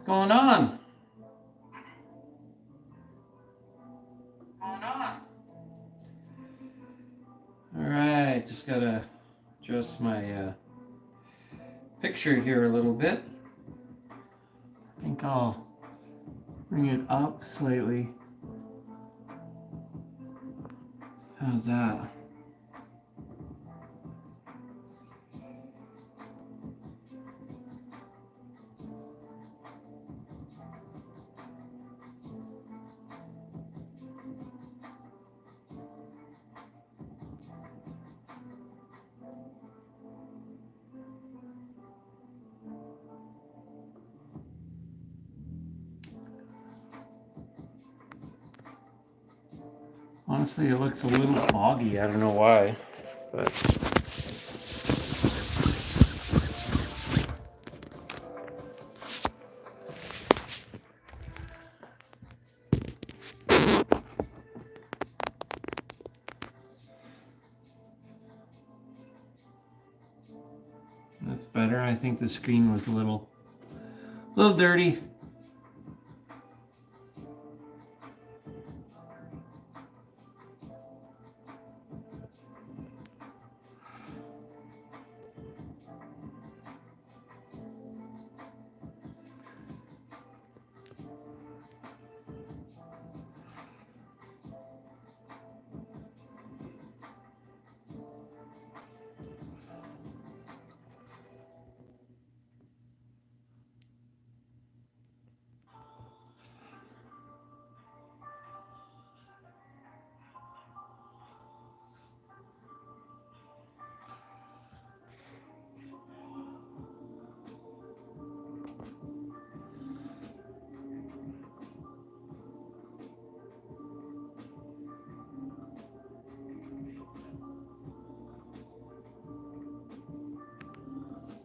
going on? All right, just gotta adjust my picture here a little bit. I think I'll bring it up slightly. How's that? Honestly, it looks a little foggy. I don't know why, but that's better. I think the screen was a little dirty.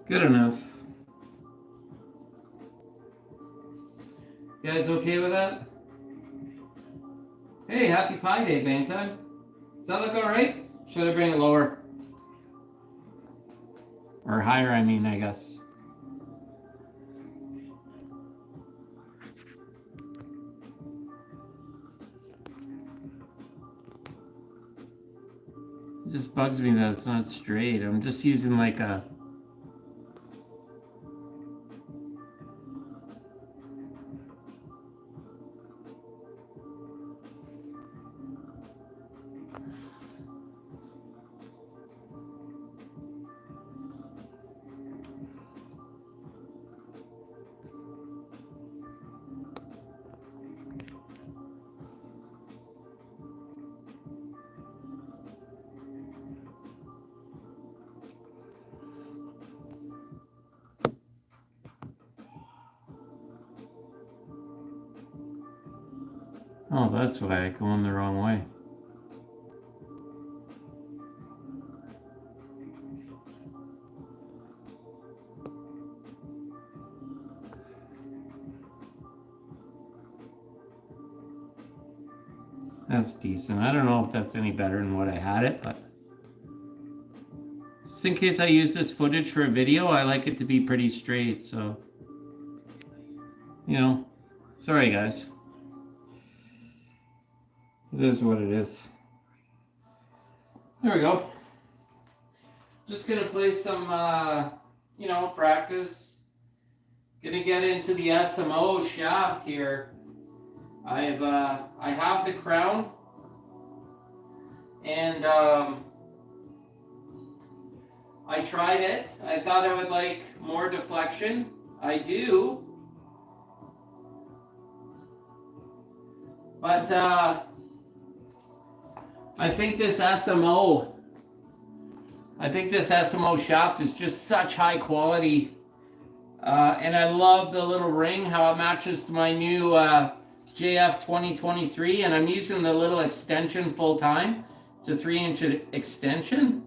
Good enough. You guys okay with that? Hey, happy Pie Day, Bangtime. Does that look all right? Should I bring it lower? Or higher, I mean, I guess. It just bugs me that it's not straight. I'm just using like a oh, that's why I go in the wrong way. That's decent. I don't know if that's any better than what I had it, but just in case I use this footage for a video, I like it to be pretty straight, so, you know, sorry guys. It is what it is. There we go. Just gonna play some, you know, practice. Gonna get into the SMO Shaft here. I have the crown, and I tried it. I thought I would like more deflection. I do, but I think this SMO Shaft is just such high quality, and I love the little ring, how it matches to my new JF 2023, and I'm using the little extension full time. It's a 3-inch extension,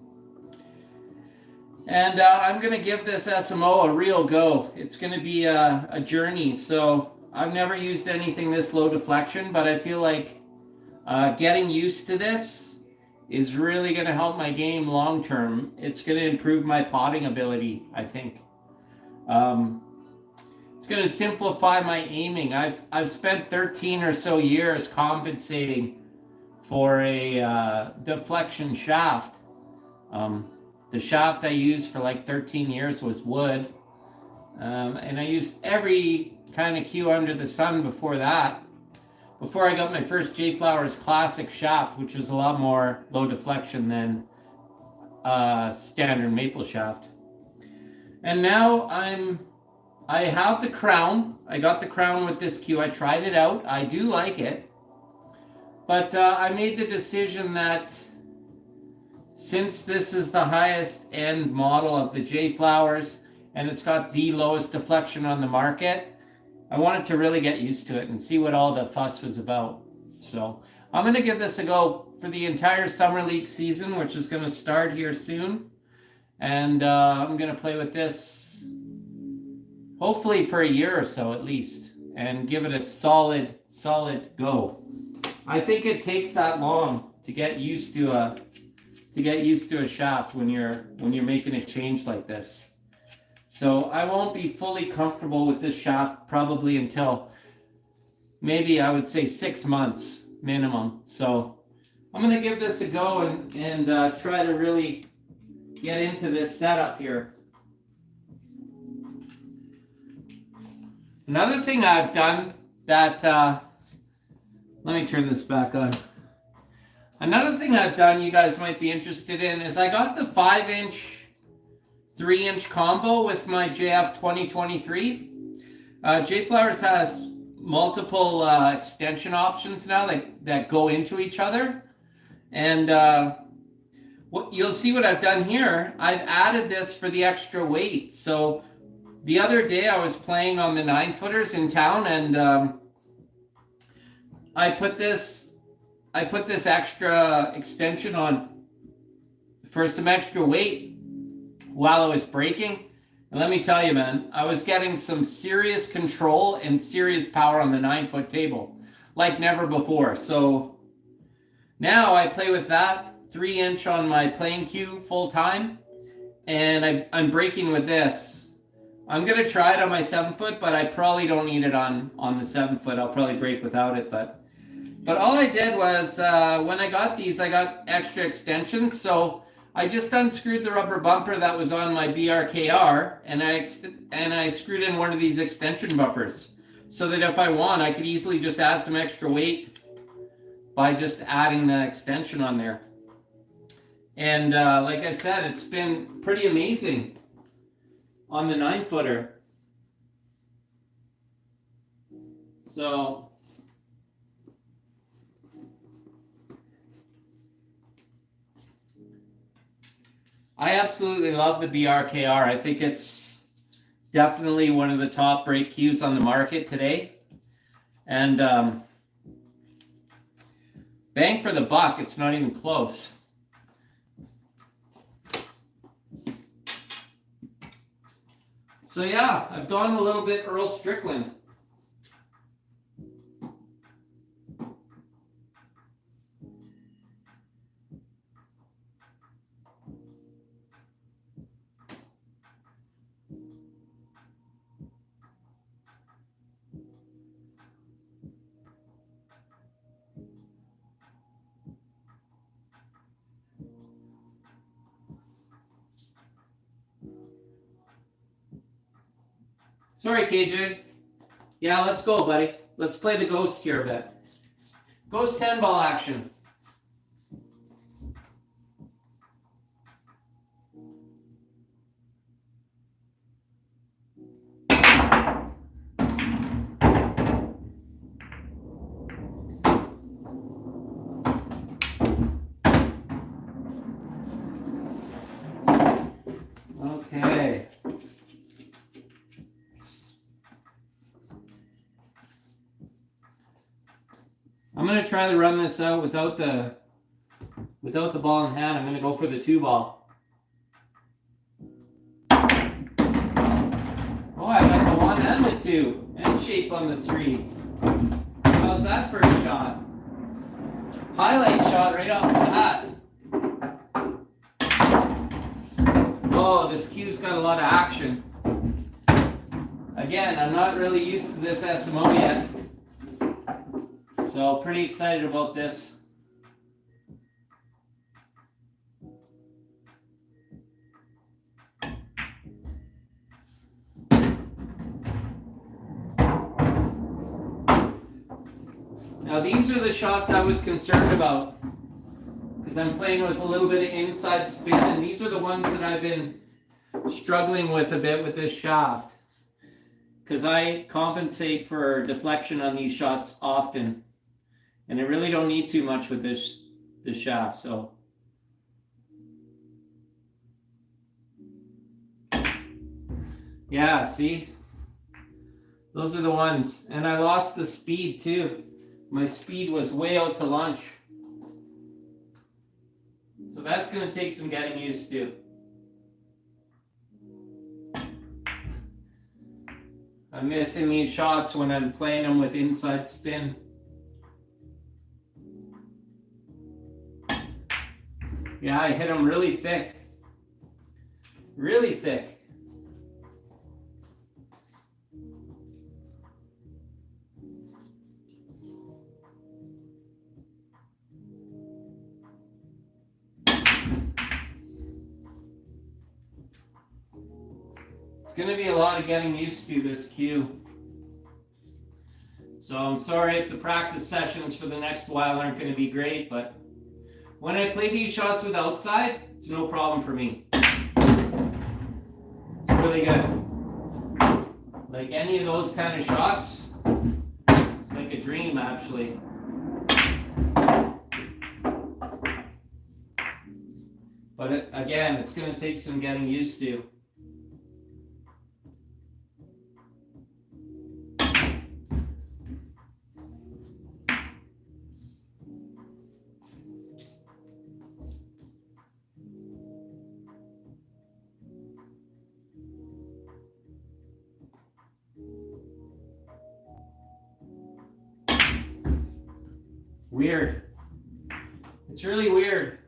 and I'm gonna give this SMO a real go. It's gonna be a journey. So I've never used anything this low deflection, but I feel like getting used to this is really gonna help my game long term. It's gonna improve my potting ability, I think. It's it's going to simplify my aiming. I've spent 13 or so years compensating for a deflection shaft. The shaft I used for like 13 years was wood, and I used every kind of cue under the sun before that. Before I got my first Jflowers classic shaft, which was a lot more low deflection than standard maple shaft. And now I have the crown. I got the crown with this cue. I tried it out. I do like it. But I made the decision that since this is the highest end model of the Jflowers and it's got the lowest deflection on the market, I wanted to really get used to it and see what all the fuss was about. So I'm going to give this a go for the entire Summer League season, which is going to start here soon. And I'm going to play with this hopefully for a year or so at least and give it a solid go. I think it takes that long to get used to a shaft when you're making a change like this. So I won't be fully comfortable with this shaft probably until maybe I would say 6 months minimum. So I'm going to give this a go and try to really get into this setup here. Another thing I've done that, let me turn this back on. Another thing I've done you guys might be interested in is I got the 5-inch 3-inch combo with my JF 2023. Jflowers has multiple extension options now that go into each other. And you'll see what I've done here. I've added this for the extra weight. So the other day I was playing on the 9-footers in town, and I put this extra extension on for some extra weight while I was breaking. And let me tell you, man, I was getting some serious control and serious power on the 9-foot table like never before. So now I play with that 3-inch on my playing cue full time, and I'm breaking with this. I'm going to try it on my 7-foot, but I probably don't need it on the 7-foot. I'll probably break without it, but all I did was when I got these, I got extra extensions. So I just unscrewed the rubber bumper that was on my BRKR, and I screwed in one of these extension bumpers so that if I want, I could easily just add some extra weight by just adding the extension on there. And like I said, it's been pretty amazing on the 9-footer. So I absolutely love the BRKR. I think it's definitely one of the top break cues on the market today. And bang for the buck, it's not even close. So yeah, I've gone a little bit Earl Strickland. Sorry, KJ. Yeah, let's go, buddy. Let's play the ghost here a bit. Ghost 10-ball action. Okay. I'm going to try to run this out without the ball in hand. I'm going to go for the 2-ball. Oh, I got the 1 and the 2 and shape on the 3. How's that first shot? Highlight shot right off the bat. Oh, this cue's got a lot of action. I Again, I'm not really used to this SMO yet, so pretty excited about this. Now these are the shots I was concerned about, because I'm playing with a little bit of inside spin, and these are the ones that I've been struggling with a bit with this shaft, because I compensate for deflection on these shots often, and I really don't need too much with this shaft. So yeah, see, those are the ones. And I lost the speed too. My speed was way out to lunch. So that's going to take some getting used to. I'm missing these shots when I'm playing them with inside spin. Yeah, I hit them really thick. Really thick. It's going to be a lot of getting used to this cue. So I'm sorry if the practice sessions for the next while aren't going to be great, but when I play these shots with outside, it's no problem for me. It's really good. Like any of those kind of shots, it's like a dream actually. But again, it's going to take some getting used to. Weird. It's really weird.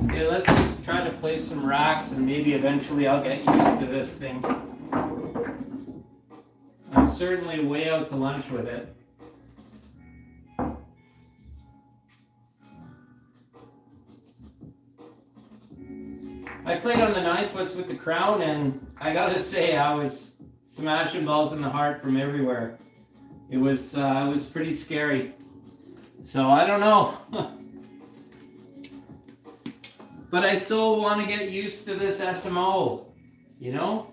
Okay, let's just try to play some racks and maybe eventually I'll get used to this thing. I'm certainly way out to lunch with it. I played on the 9-foots with the crown, and I gotta say I was smashing balls in the heart from everywhere. It was pretty scary. So I don't know. But I still want to get used to this SMO, you know?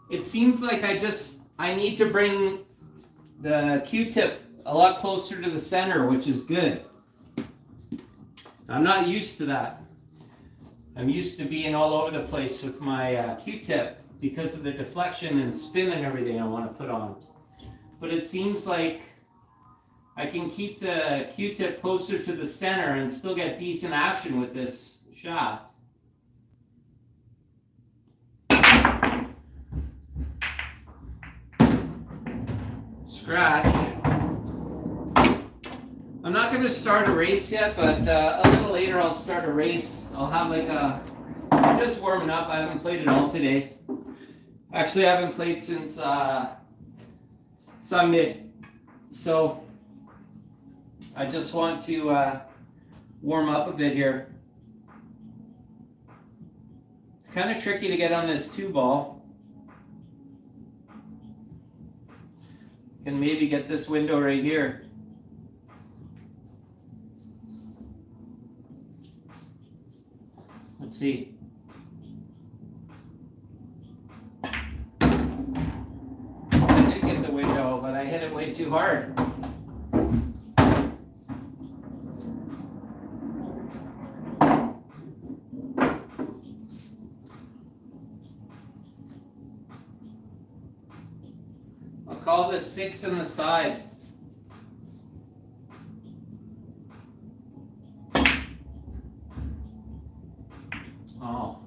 it seems like I need to bring the Q-tip a lot closer to the center, which is good. I'm not used to that. I'm used to being all over the place with my Q-tip because of the deflection and spin and everything I want to put on. But it seems like I can keep the Q-tip closer to the center and still get decent action with this shaft. Scratch. I'm not going to start a race yet, but a little later I'll start a race. I'll have like I'm just warming up. I haven't played at all today. Actually, I haven't played since Sunday. So I just want to warm up a bit here. It's kind of tricky to get on this 2-ball. Can maybe get this window right here. Let's see. I did get the window, but I hit it way too hard. I'll call this 6 in the side. Oh.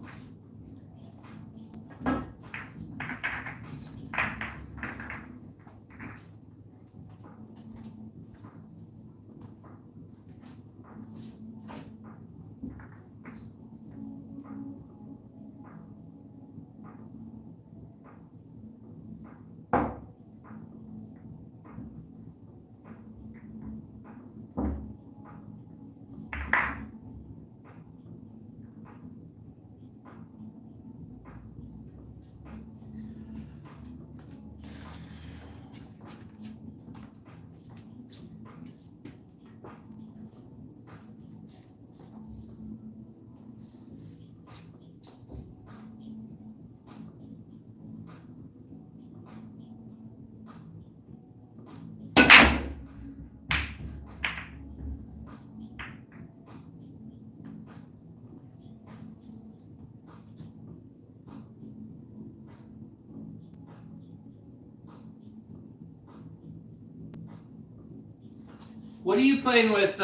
What are you playing with,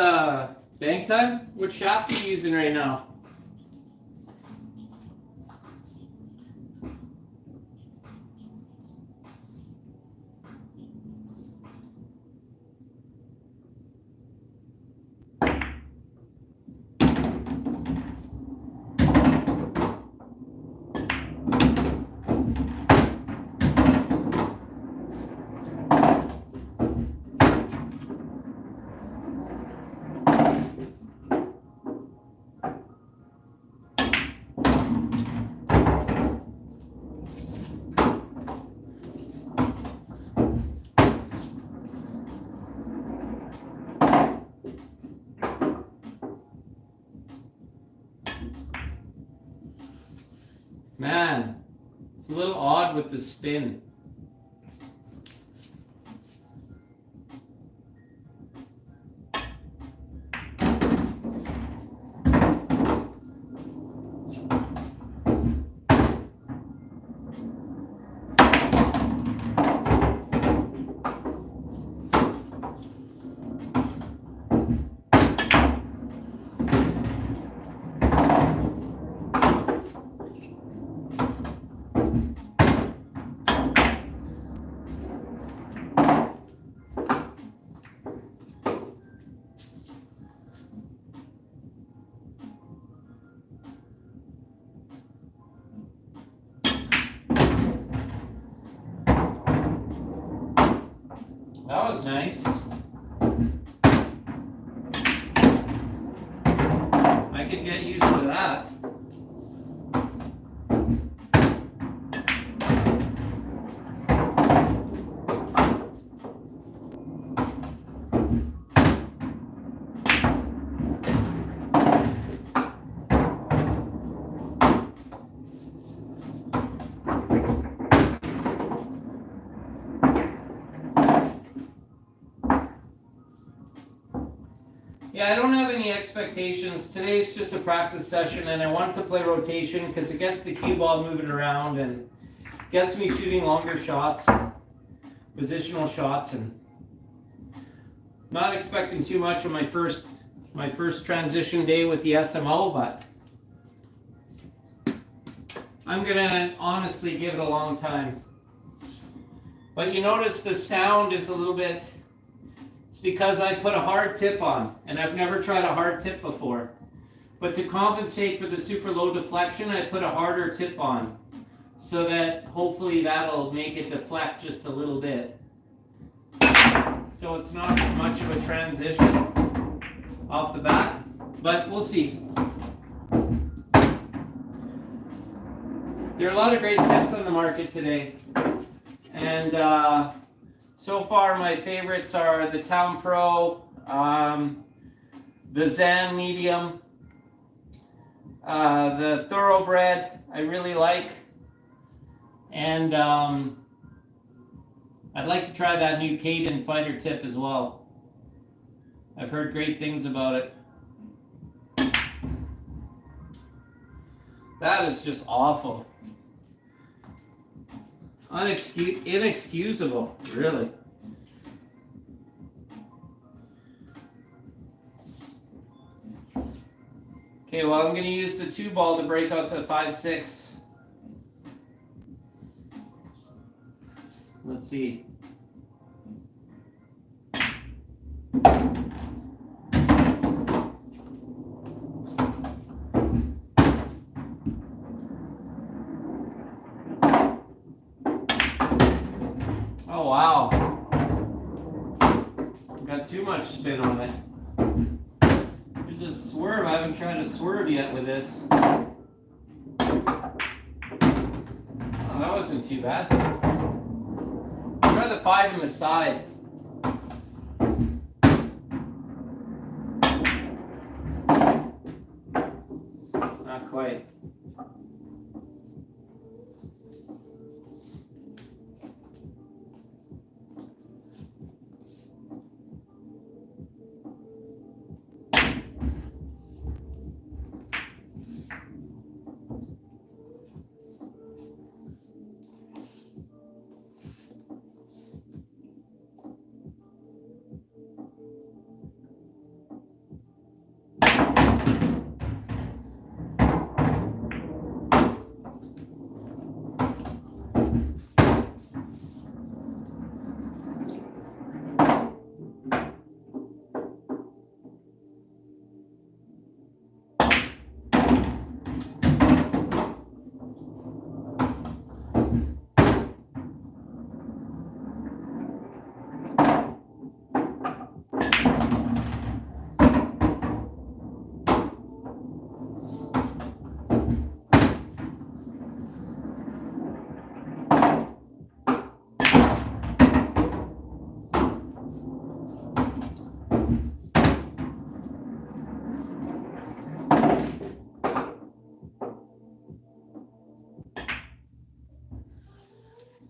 Bang Time? What shaft are you using right now? Man, it's a little odd with the spin. That was nice. I could get used to that. Yeah, I don't have any expectations. Today's just a practice session, and I wanted to play rotation because it gets the cue ball moving around and gets me shooting longer shots, positional shots, and not expecting too much on my first transition day with the SMO, but I'm gonna honestly give it a long time. But you notice the sound is a little bit. It's because I put a hard tip on, and I've never tried a hard tip before. But to compensate for the super low deflection, I put a harder tip on, so that hopefully that'll make it deflect just a little bit. So it's not as much of a transition off the bat, but we'll see. There are a lot of great tips on the market today, and so far my favorites are the Town Pro, the Zan Medium, the Thoroughbred I really like, and I'd like to try that new Caden fighter tip as well. I've heard great things about it. That is just awful. Inexcusable, really. Okay, well, I'm going to use the 2-ball to break out the 5-6. Let's see. Oh, wow. Got too much spin on it. There's a swerve. I haven't tried to swerve yet with this. Oh, that wasn't too bad. Try the 5 in the side. Not quite.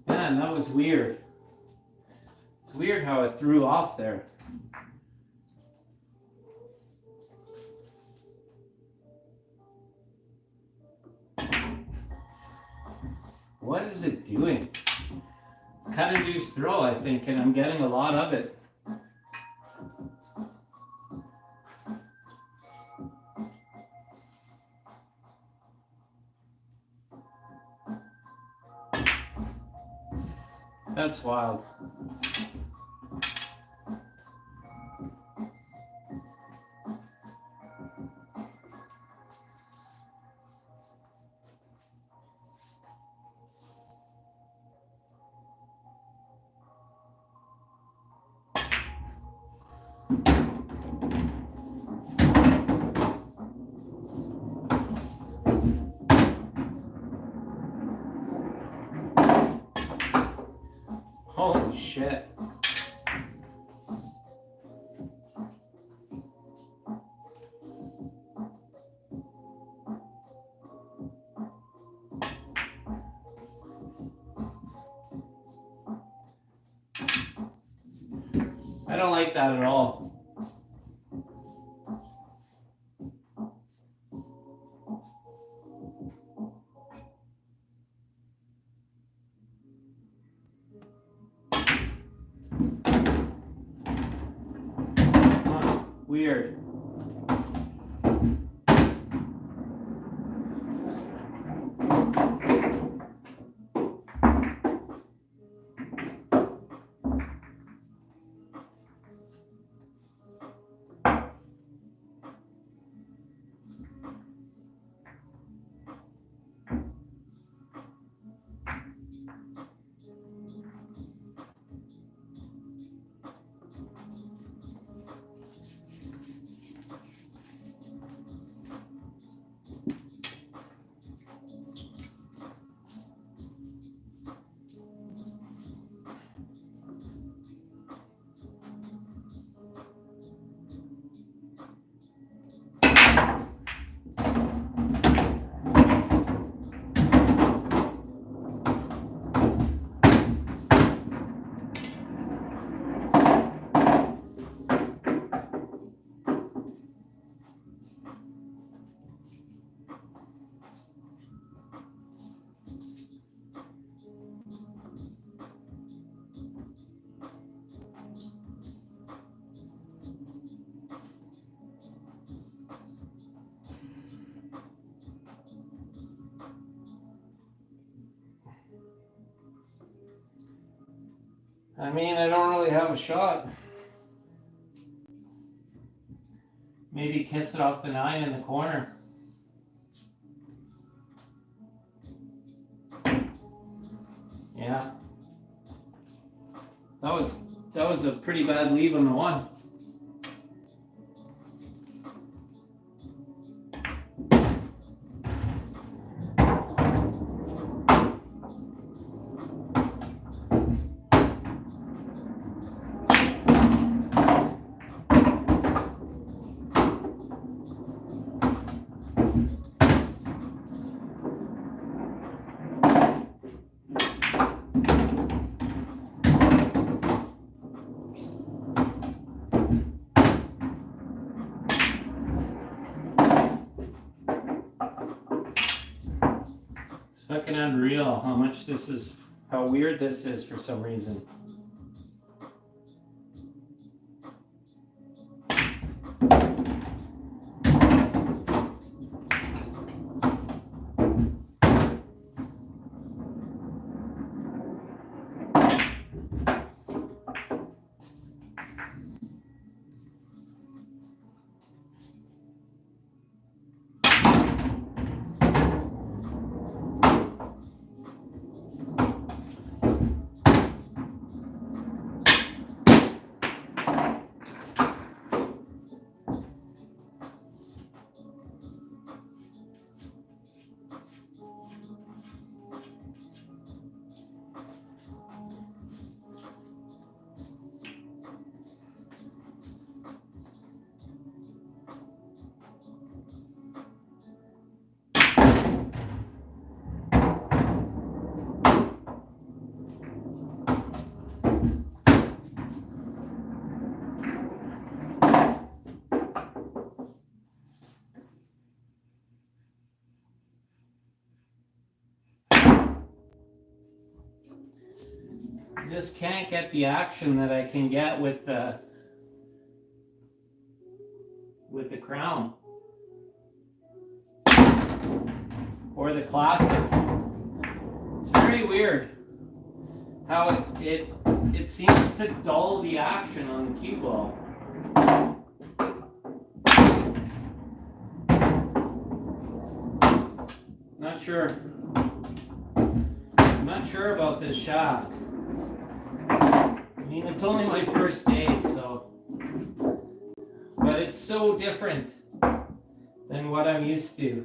Man, that was weird. It's weird how it threw off there. What is it doing? It's cut and deuce throw, I think, and I'm getting a lot of it. That's wild. Holy shit. I don't like that at all. Weird. I mean, I don't really have a shot. Maybe kiss it off the 9 in the corner. Yeah. That was a pretty bad leave on the 1. Fucking unreal how weird this is for some reason. Just can't get the action that I can get with the Crown or the Classic. It's very weird how it seems to dull the action on the cue ball. Not sure. I'm not sure about this shaft. I mean, it's only my first day, so. But it's so different than what I'm used to.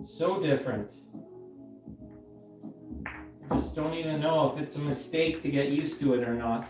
So different. I just don't even know if it's a mistake to get used to it or not.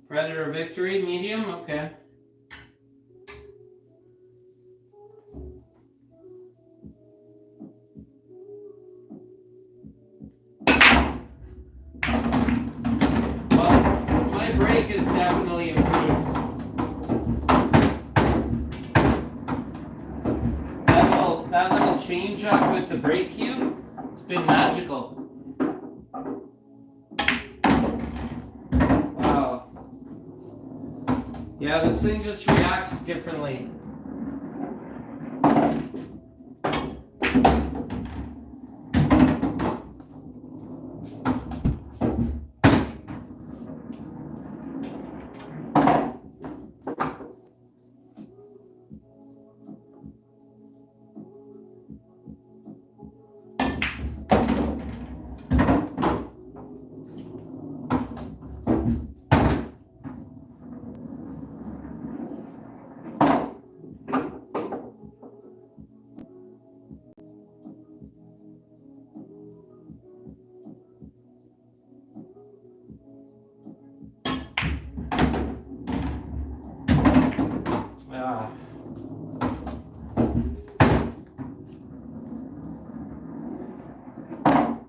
Predator Victory, medium, okay. shot with the brake cube, it's been magical. Wow. Yeah, this thing just reacts differently.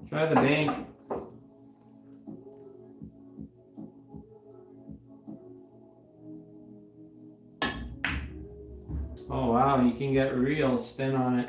Try the bank. Oh wow, you can get real spin on it.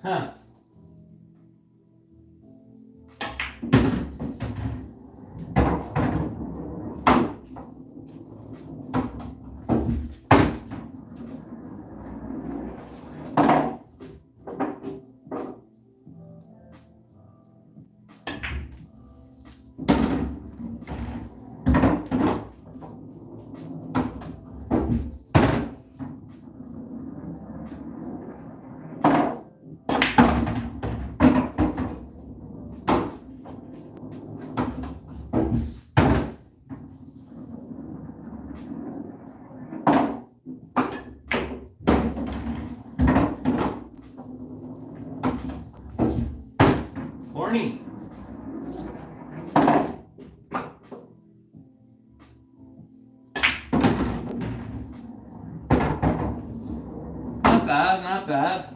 Huh. Morning. bad, not bad.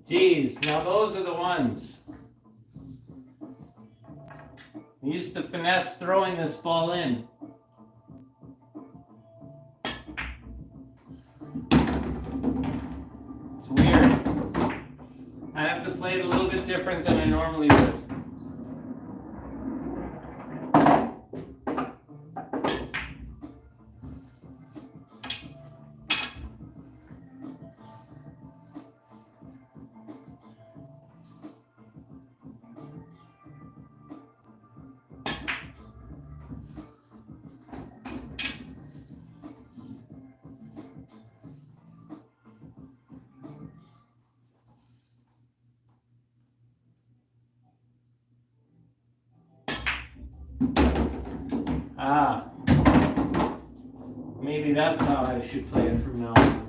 Geez, now those are the ones. I used to finesse throwing this ball in. It's weird. I have to play it a little bit different than I normally would. Ah, maybe that's how I should play it from now on.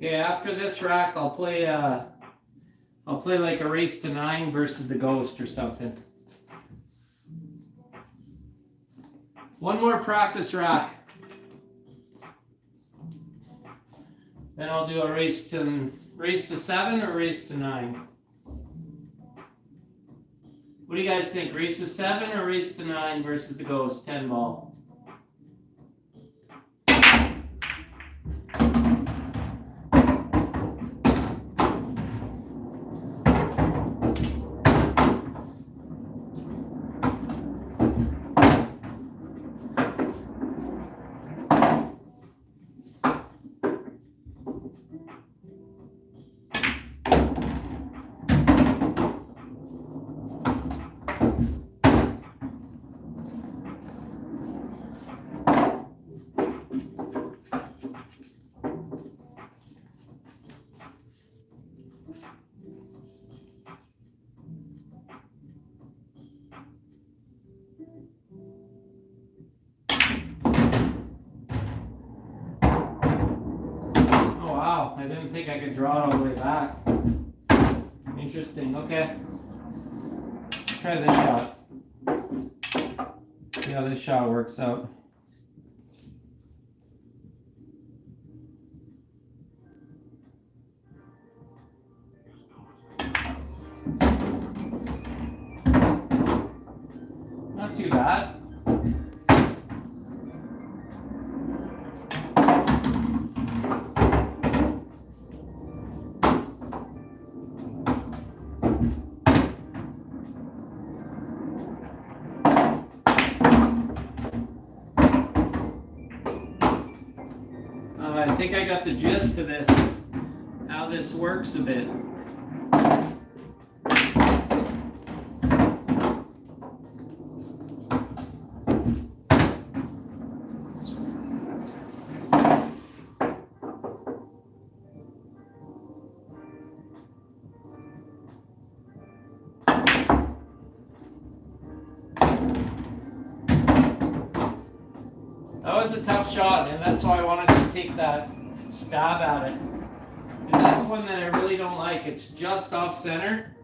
Okay, after this rack, I'll play like a race to 9 versus the Ghost or something. One more practice rack. Then I'll do a race to 7 or race to 9. What do you guys think? Race to 7 or race to 9 versus the Ghost 10 ball? I didn't think I could draw it all the way back. Interesting. Okay. Try this shot. See how this shot works out. Not too bad. I think I got the gist of this, how this works a bit. That was a tough shot, and that's why I wanted to take that stab at it. Because that's one that I really don't like. It's just off center.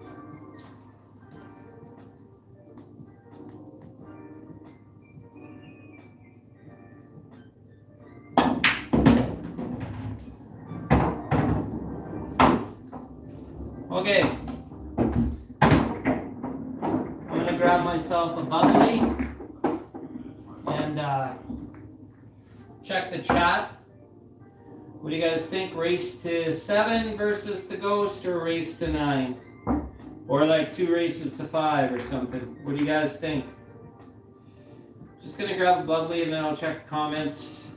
Okay. I'm going to grab myself a bubbly and check the chat. What do you guys think? Race to 7 versus the Ghost or race to 9? Or like 2 races to 5 or something. What do you guys think? Just gonna grab a bubbly and then I'll check the comments.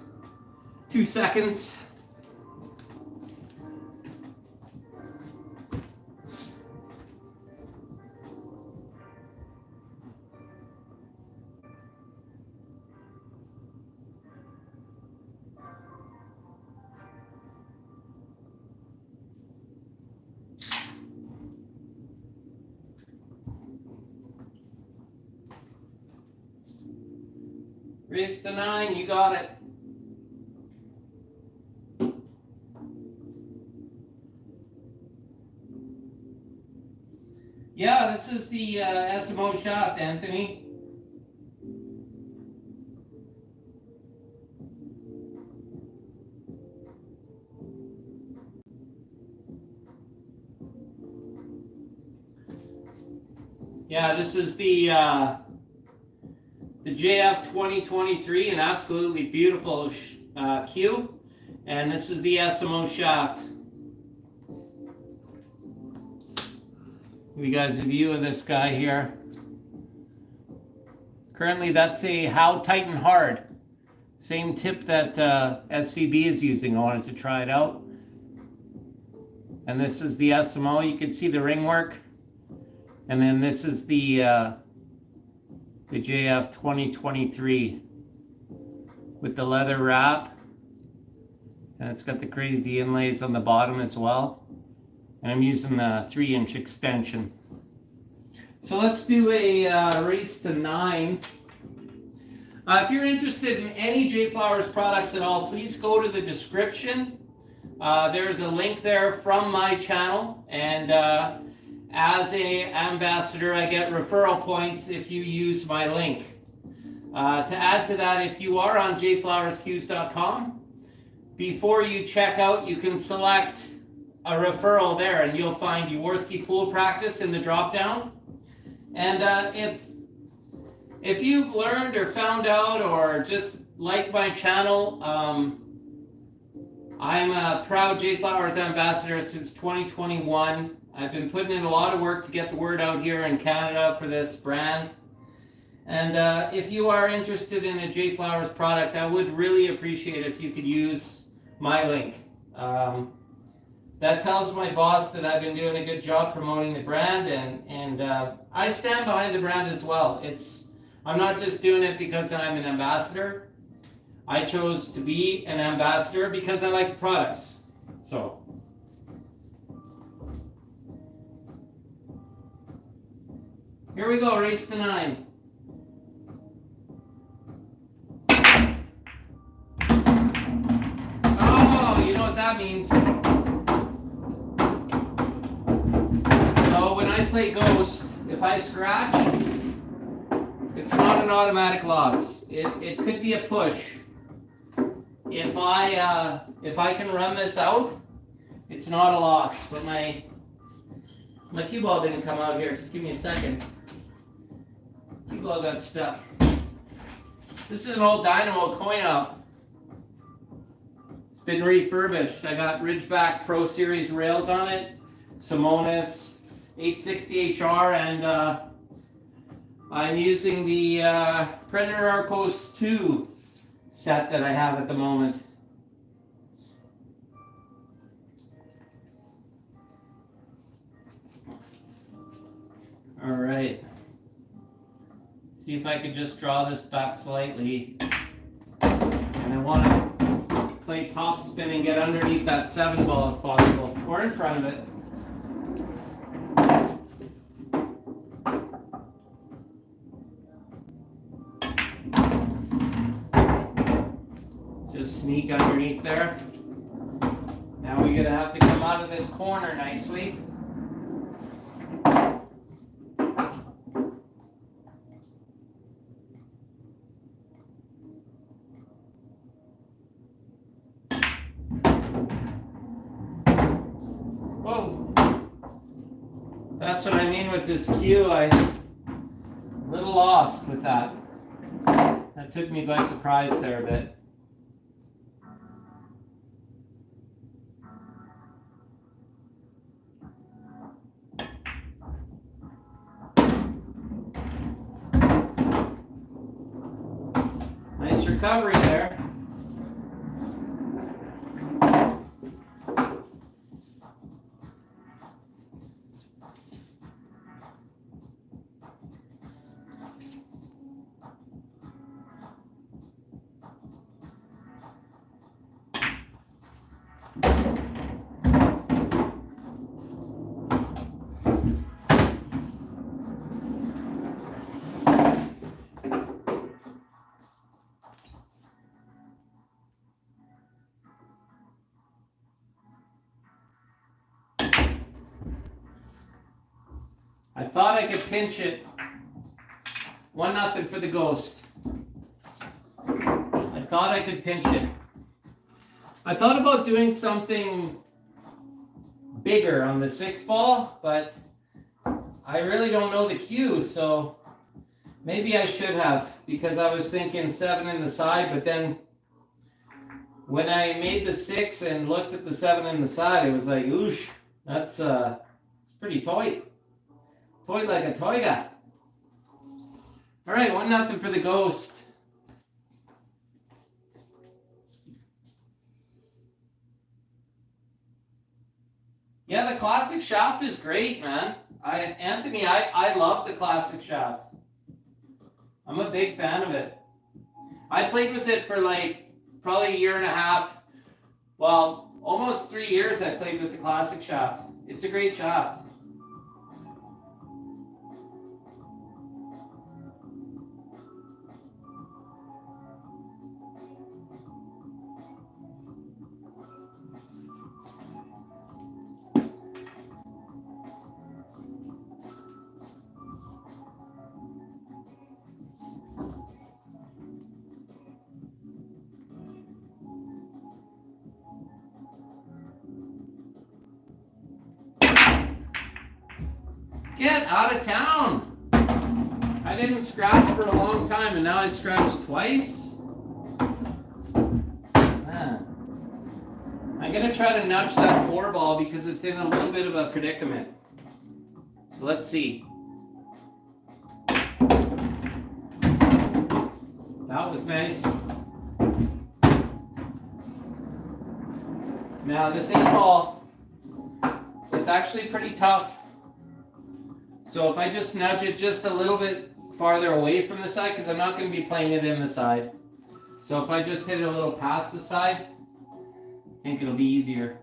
2 seconds. Race to 9, you got it. Yeah, this is the SMO Shaft, Anthony. Yeah, this is the JF 2023, an absolutely beautiful cue, and this is the SMO Shaft. Give you guys a view of this guy here. Currently, that's a How Titan Hard. Same tip that SVB is using. I wanted to try it out. And this is the SMO. You can see the ring work. And then this is the JF 2023 with the leather wrap. And it's got the crazy inlays on the bottom as well. And I'm using the 3-inch extension. So let's do a race to 9. If you're interested in any Jflowers products at all, please go to the description. There's a link there from my channel, and as a ambassador, I get referral points if you use my link. To add to that, if you are on jflowerscues.com, before you check out, you can select a referral there, and you'll find Jaworski Pool Practice in the drop-down. And if you've learned or found out or just like my channel, I'm a proud Jflowers ambassador since 2021. I've been putting in a lot of work to get the word out here in Canada for this brand. And if you are interested in a Jflowers product, I would really appreciate if you could use my link. That tells my boss that I've been doing a good job promoting the brand, and I stand behind the brand as well. I'm not just doing it because I'm an ambassador. I chose to be an ambassador because I like the products. So. Here we go, race to 9. Oh, you know what that means. So when I play Ghost, if I scratch, it's not an automatic loss. It could be a push. If I can run this out, it's not a loss. But my cue ball didn't come out here. Just give me a second. Cue ball got stuck. This is an old Dynamo coin op. It's been refurbished. I got Ridgeback Pro Series rails on it, Simonis 860 HR, and I'm using the Predator Arcos 2 set that I have at the moment. All right. See if I could just draw this back slightly. And I want to play top spin and get underneath that 7 ball if possible, or in front of it. Just sneak underneath there. Now we're gonna have to come out of this corner nicely. Whoa! That's what I mean with this cue. I'm a little lost with that. That took me by surprise there a bit. Nice recovery there. I thought I could pinch it. 1-0 for the Ghost. I thought I could pinch it. I thought about doing something bigger on the 6 ball, but I really don't know the cue, so maybe I should have, because I was thinking 7 in the side, but then when I made the 6 and looked at the 7 in the side, it was like, oosh, that's it's pretty tight. Toy like a toiga. All right, 1-0 for the Ghost. Yeah, the classic shaft is great, man. Anthony, I love the classic shaft. I'm a big fan of it. I played with it for like probably a year and a half. Well, almost 3 years I played with the classic shaft. It's a great shaft. Get out of town! I didn't scratch for a long time, and now I scratched twice? Man. I'm going to try to nudge that 4 ball because it's in a little bit of a predicament. So let's see. That was nice. Now this 8 ball, it's actually pretty tough. So if I just nudge it just a little bit farther away from the side, because I'm not going to be playing it in the side. So if I just hit it a little past the side, I think it'll be easier.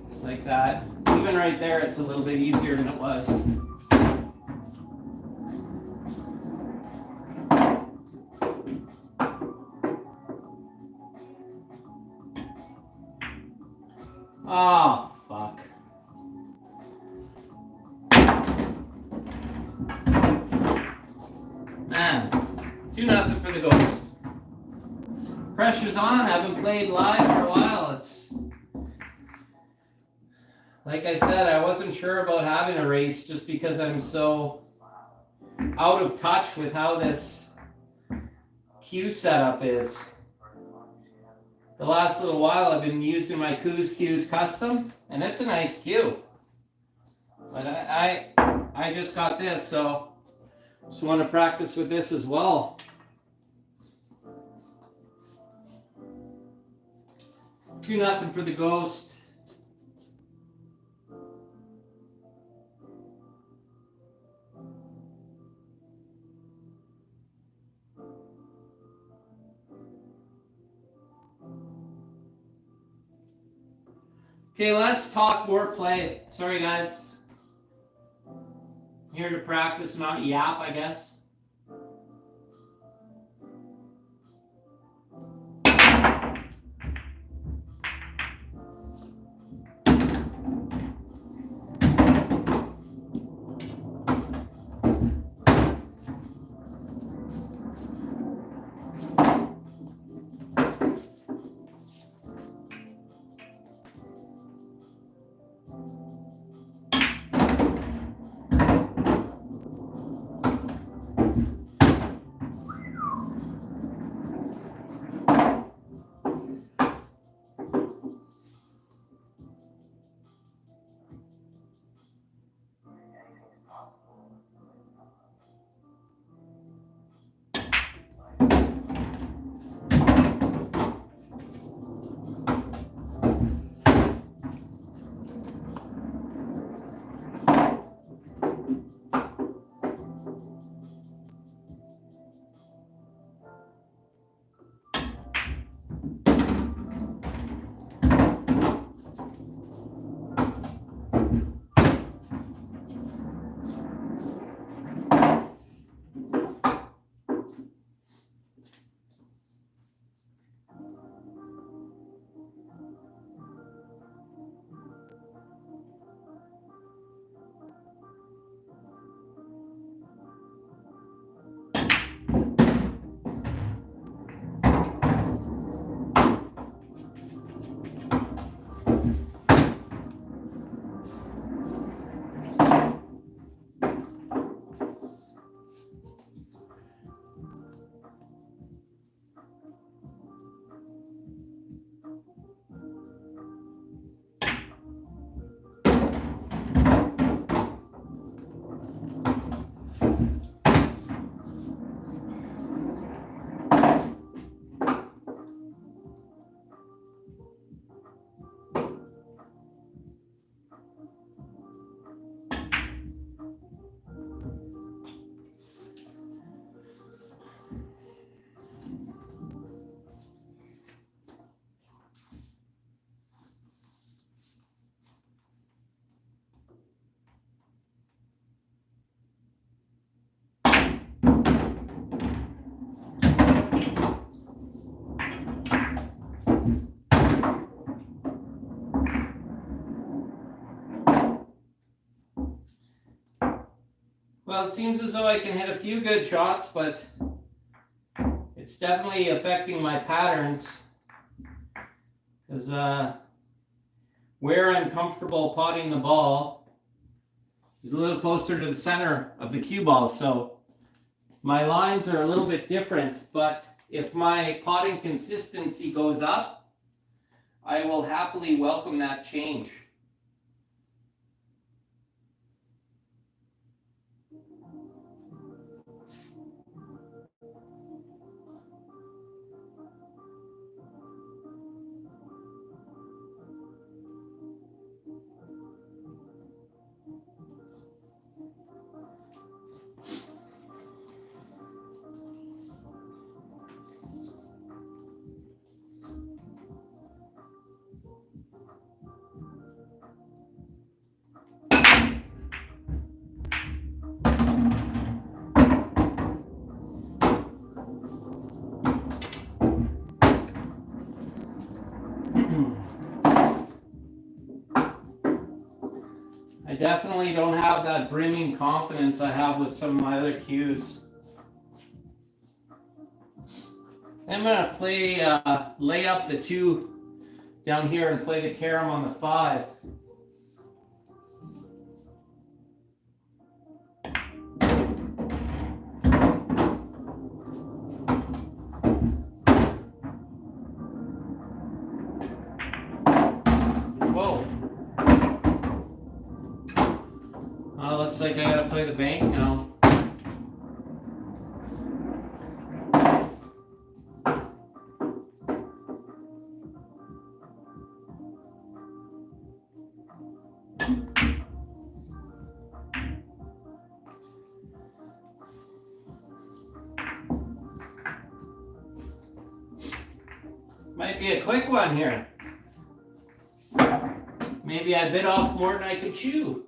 Just like that. Even right there, it's a little bit easier than it was. Oh, fuck. Man, 2-0 for the Ghost. Pressure's on. I haven't played live for a while. It's like I said, I wasn't sure about having a race just because I'm so out of touch with how this cue setup is. The last little while I've been using my Cues Custom, and it's a nice cue. But I just got this, so just want to practice with this as well. 2-0 for the Ghost. Okay, let's talk more play. Sorry, guys. I'm here to practice, not yap, I guess. Well, it seems as though I can hit a few good shots, but it's definitely affecting my patterns. Because where I'm comfortable potting the ball is a little closer to the center of the cue ball. So my lines are a little bit different, but if my potting consistency goes up, I will happily welcome that change. I definitely don't have that brimming confidence I have with some of my other cues. I'm going to play, lay up the 2 down here and play the carom on the 5. Whoa. Looks like I gotta play the bank now. Might be a quick one here. Maybe I bit off more than I could chew.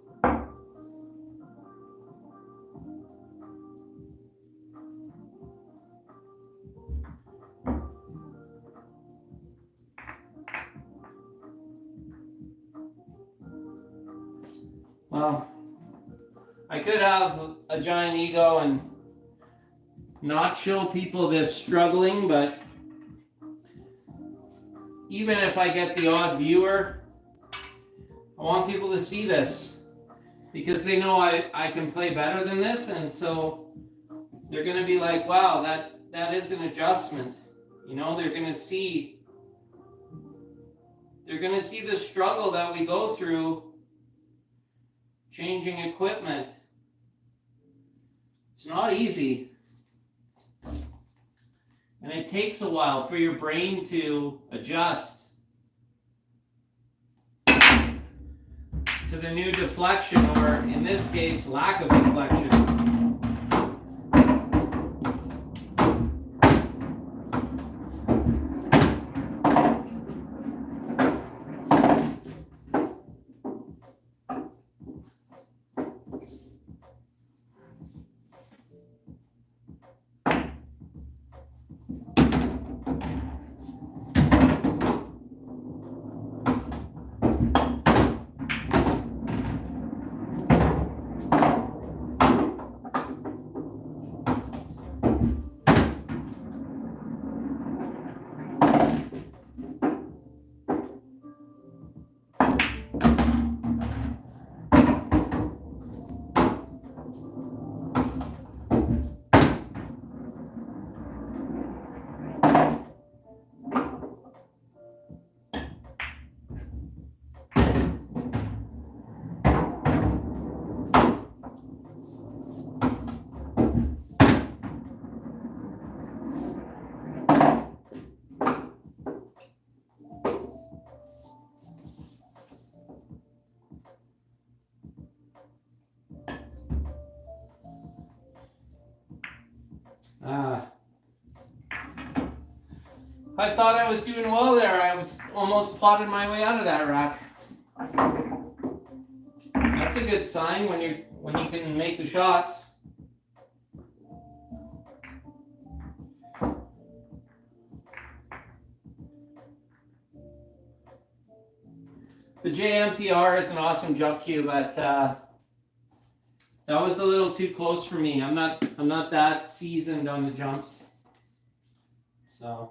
Well, I could have a giant ego and not show people this struggling, but even if I get the odd viewer, I want people to see this because they know I can play better than this, and so they're going to be like, wow, that is an adjustment. You know, they're going to see the struggle that we go through changing equipment. It's not easy. And it takes a while for your brain to adjust to the new deflection, or in this case, lack of deflection. I thought I was doing well there. I was almost potted my way out of that rack. That's a good sign when you can make the shots. The JMPR is an awesome jump cue, but that was a little too close for me. I'm not that seasoned on the jumps. So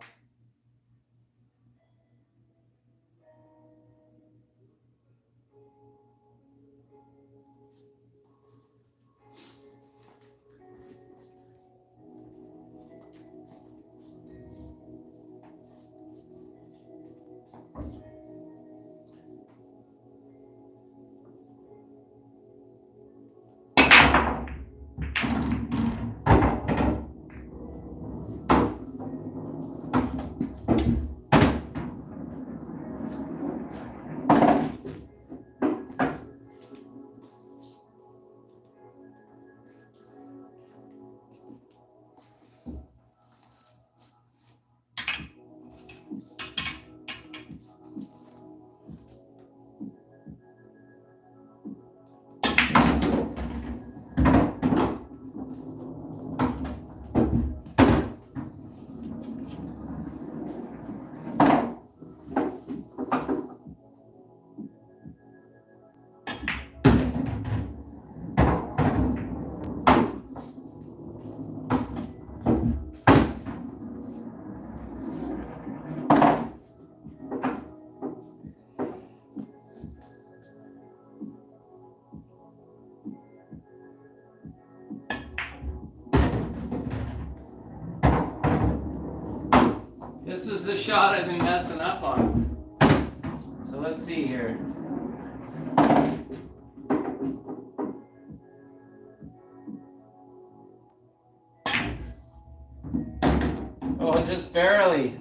This is the shot I've been messing up on. So let's see here. Oh, just barely.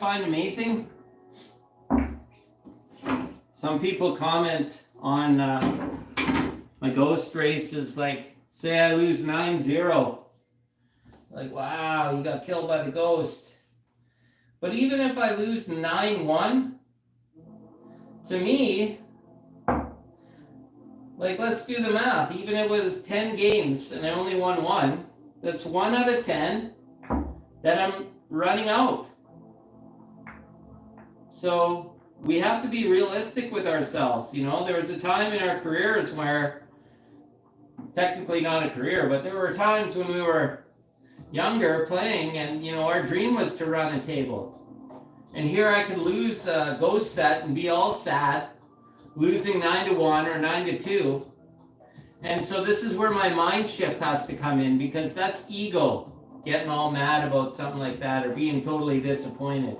Find amazing. Some people comment on my ghost races, like say I lose 9-0, like wow, you got killed by the ghost. But even if I lose 9-1, to me, like let's do the math, even if it was 10 games and I only won 1, that's 1 out of 10 that I'm running out. So we have to be realistic with ourselves. You know, there was a time in our careers where, technically not a career, but there were times when we were younger playing and, you know, our dream was to run a table. And here I could lose a ghost set and be all sad, losing 9-1 or 9-2. And so this is where my mind shift has to come in, because that's ego, getting all mad about something like that or being totally disappointed.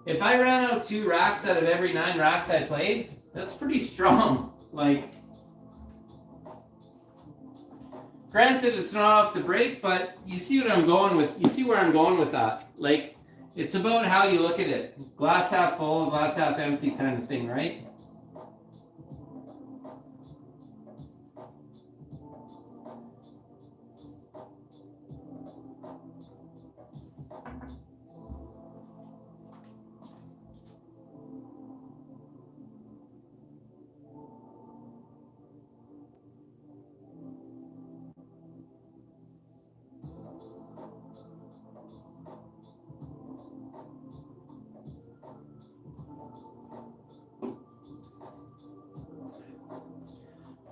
If I ran out 2 racks out of every 9 racks I played, that's pretty strong. Like, granted, it's not off the break, but you see what I'm going with. You see where I'm going with that. Like, it's about how you look at it. Glass half full, glass half empty kind of thing, right?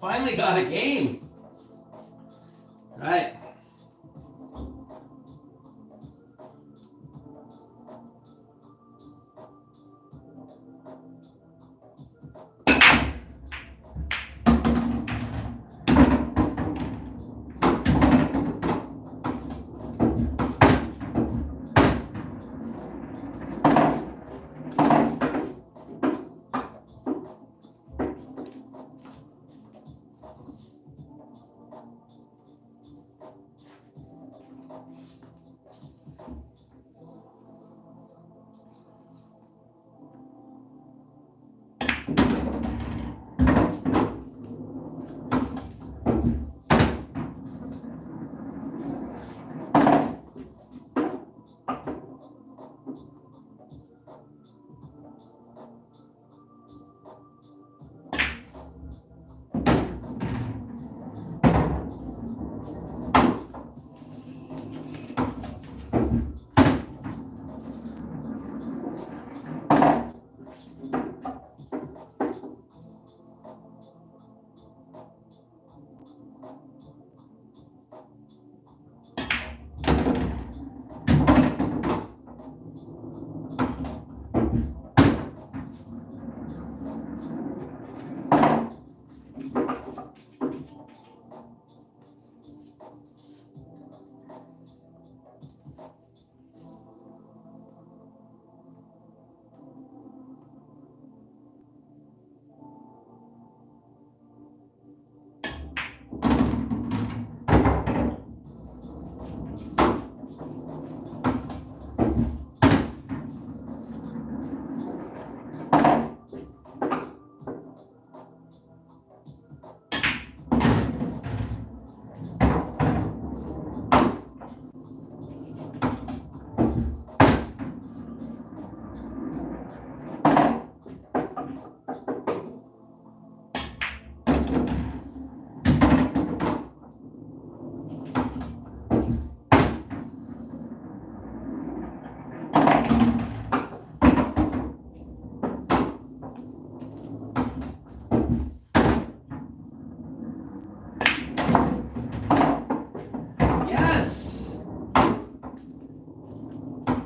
Finally got a game. Right.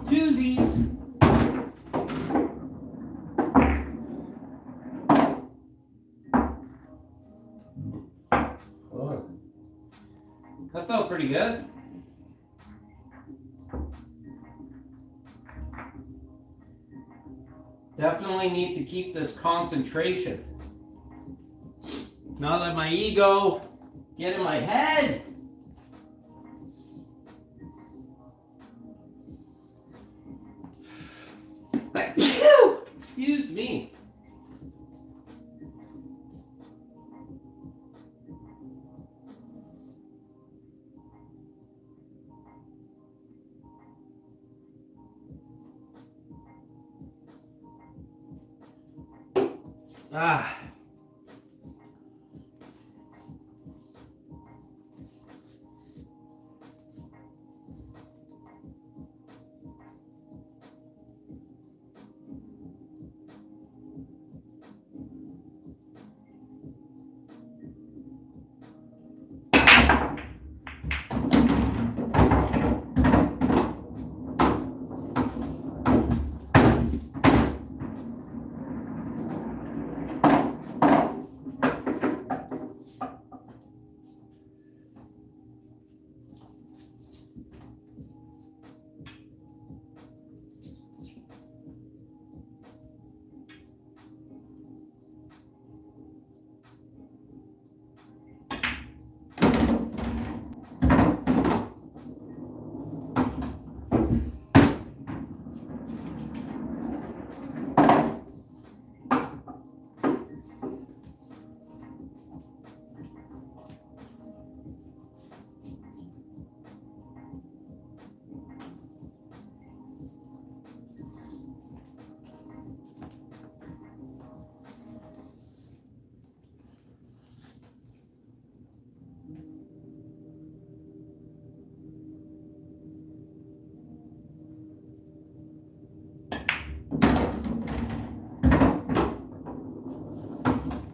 Twosies. Oh, that felt pretty good. Definitely need to keep this concentration. Not let my ego get in my head. Excuse me. Ah.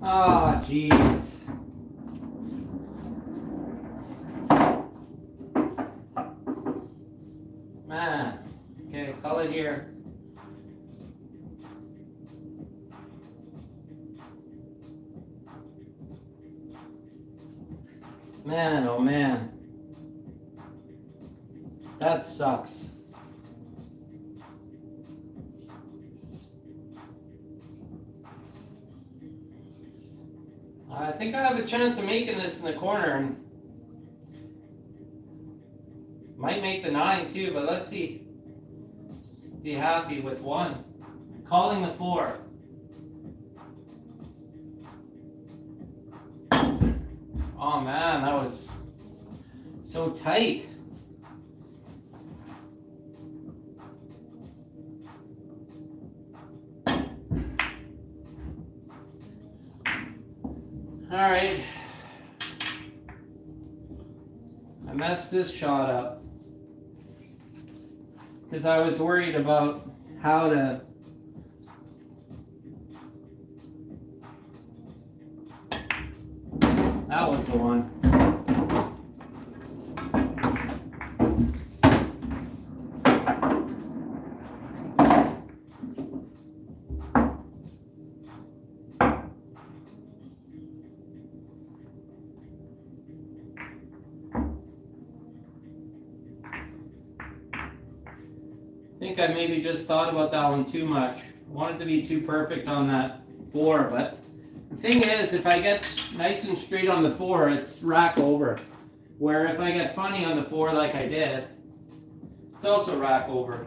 Ah, jeez. Man. Okay, call it here. Man, oh man. That sucks. I think I have a chance of making this in the corner, and might make the 9 too, but let's see. Be happy with 1. Calling the 4. Oh man, that was so tight. All right, I messed this shot up because I was worried about how to that was the one. I think I maybe just thought about that one too much. I wanted to be too perfect on that 4, but the thing is, if I get nice and straight on the 4, it's rack over. Where if I get funny on the 4 like I did, it's also rack over.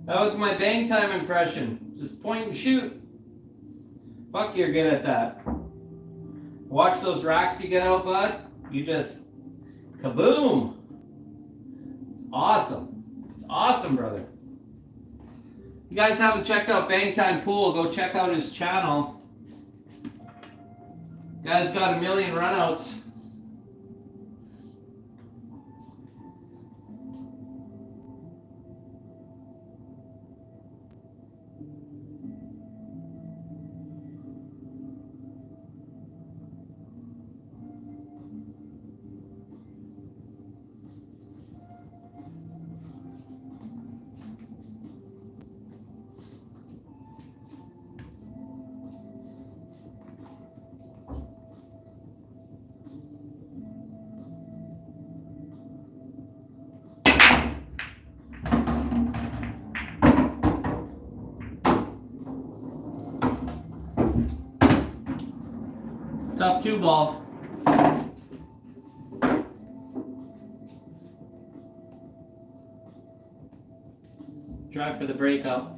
That was my bang time impression. Just point and shoot. Fuck, you're good at that. Watch those racks you get out, bud. You just kaboom. It's awesome. It's awesome, brother. You guys haven't checked out Bang Time Pool, go check out his channel. Guy's got 1 million runouts. Tough 2-ball. Try for the breakup.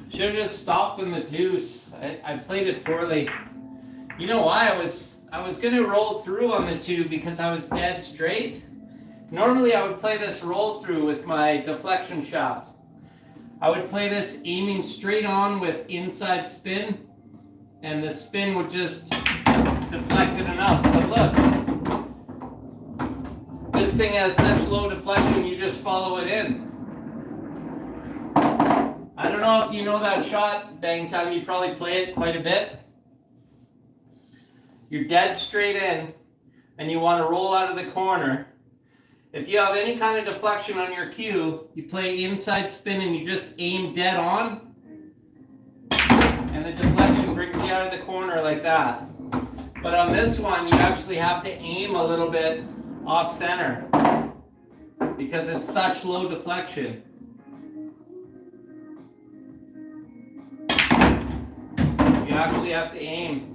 Should have just stopped in the deuce. I played it poorly. You know why? I was gonna roll through on the 2 because I was dead straight. Normally I would play this roll through with my deflection shaft. I would play this aiming straight on with inside spin, and the spin would just deflect it enough. But look, this thing has such low deflection, you just follow it in. I don't know if you know that shot, Bang Time, you probably play it quite a bit. You're dead straight in, and you want to roll out of the corner. If you have any kind of deflection on your cue, you play inside spin and you just aim dead on, and the deflection brings you out of the corner like that. But on this one, you actually have to aim a little bit off center because it's such low deflection. You actually have to aim.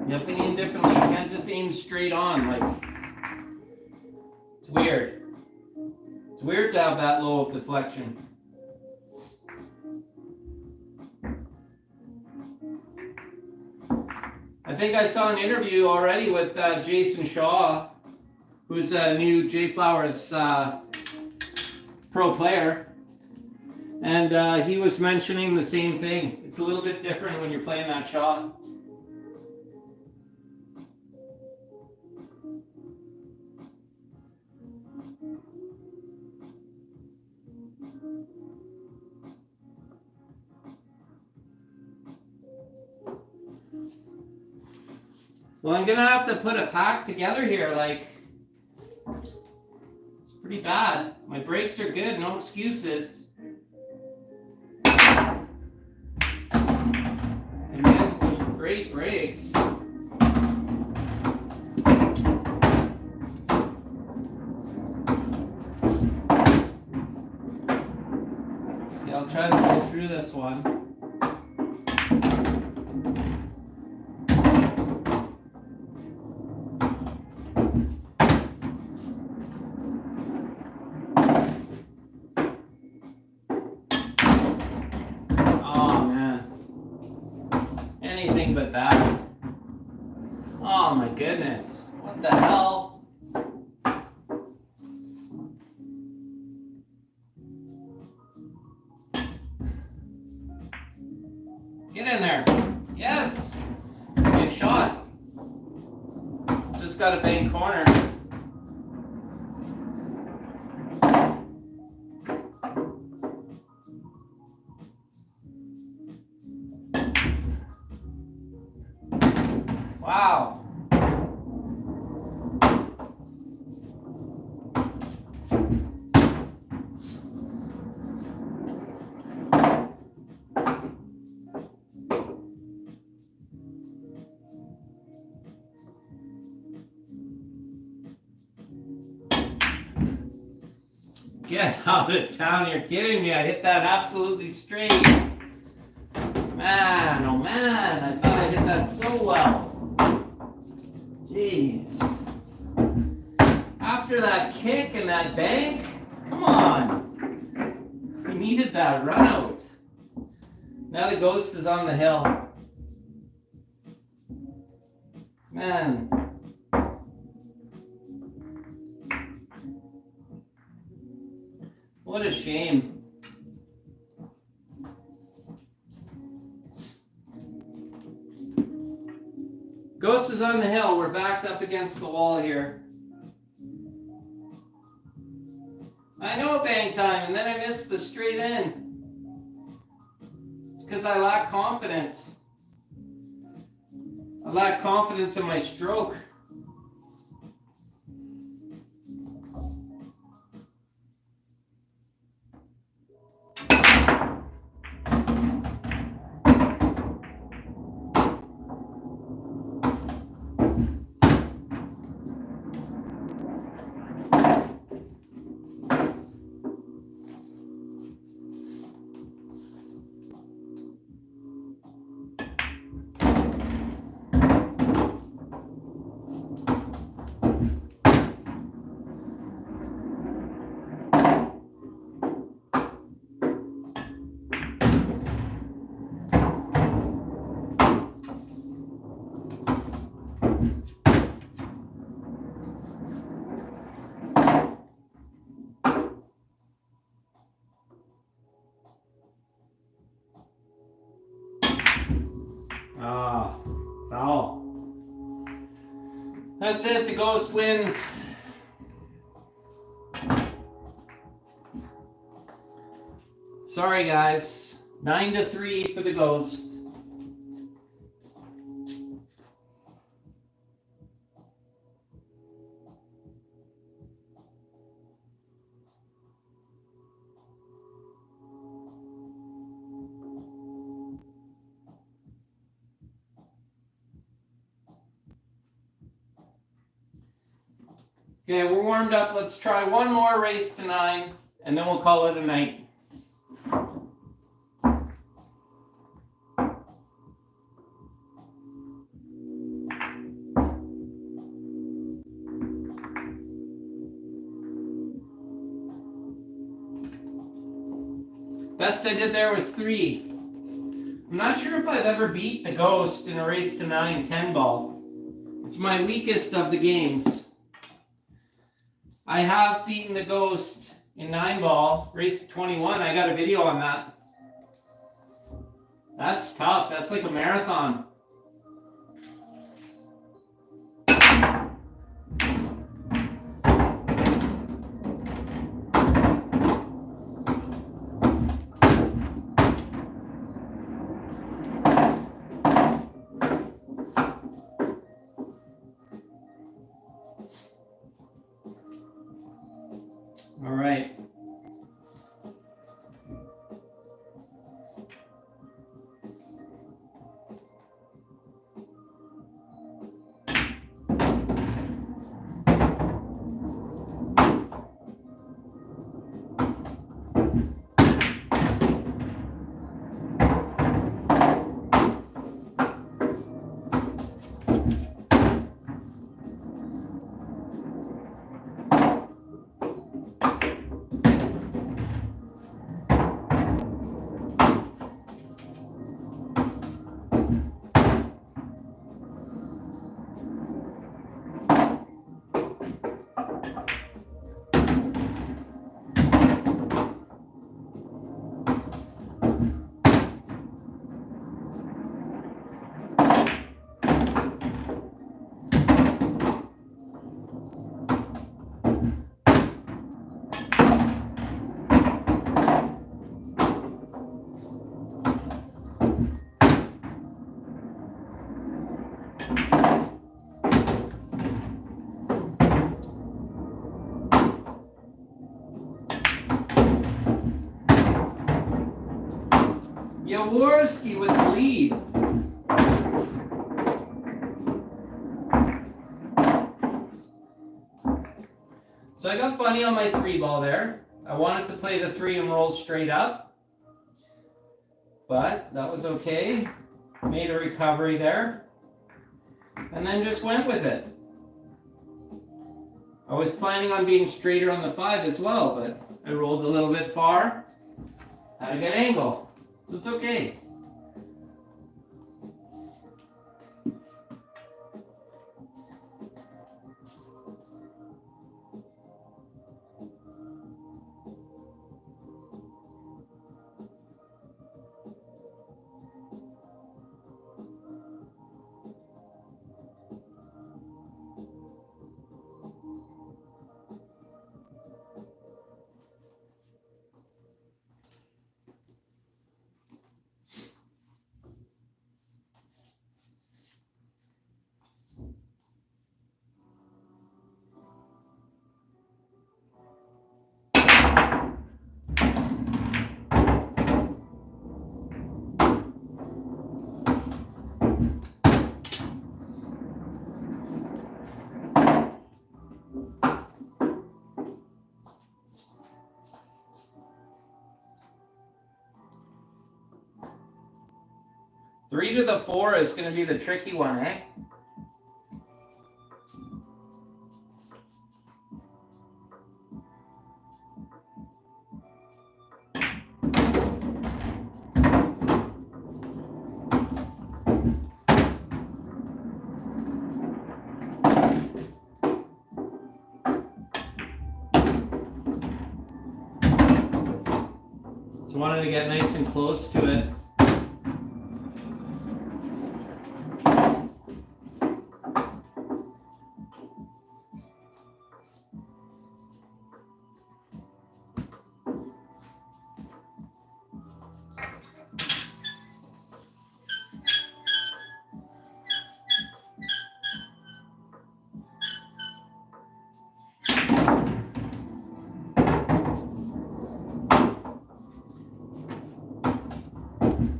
You have to aim differently. You can't just aim straight on. Like, it's weird. It's weird to have that low of deflection. I think I saw an interview already with Jason Shaw, who's a new Jflowers pro player. And he was mentioning the same thing. It's a little bit different when you're playing that shot. Well, I'm gonna have to put a pack together here. Like, it's pretty bad. My brakes are good, no excuses. And getting some great brakes. See, I'll try to go through this one. But that. Oh my goodness. What the hell? Get in there. Yes. Good shot. Just got a bank corner. Wow. Get out of town, you're kidding me. I hit that absolutely straight. Man, oh man, I thought I hit that so well. Jeez. After that kick and that bank, come on. We needed that run out. Now the ghost is on the hill. Man. What a shame. Ghost is on the hill. We're backed up against the wall here. I know bang time, and then I missed the straight in. It's because I lack confidence. I lack confidence in my stroke. Ah, foul. That's it, the ghost wins. Sorry guys, 9-3 for the ghost. Okay, we're warmed up. Let's try one more race to 9, and then we'll call it a night. Best I did there was 3. I'm not sure if I've ever beat the ghost in a race to 9 10 ball. It's my weakest of the games. I have beaten the ghost in 9 ball, race to 21. I got a video on that. That's tough. That's like a marathon. All right. Jaworski with the lead. So I got funny on my 3-ball there. I wanted to play the 3 and roll straight up, but that was okay. Made a recovery there, and then just went with it. I was planning on being straighter on the 5 as well, but I rolled a little bit far. Had a good angle, so it's okay. Three to the 4 is going to be the tricky one, eh? So wanted to get nice and close to it.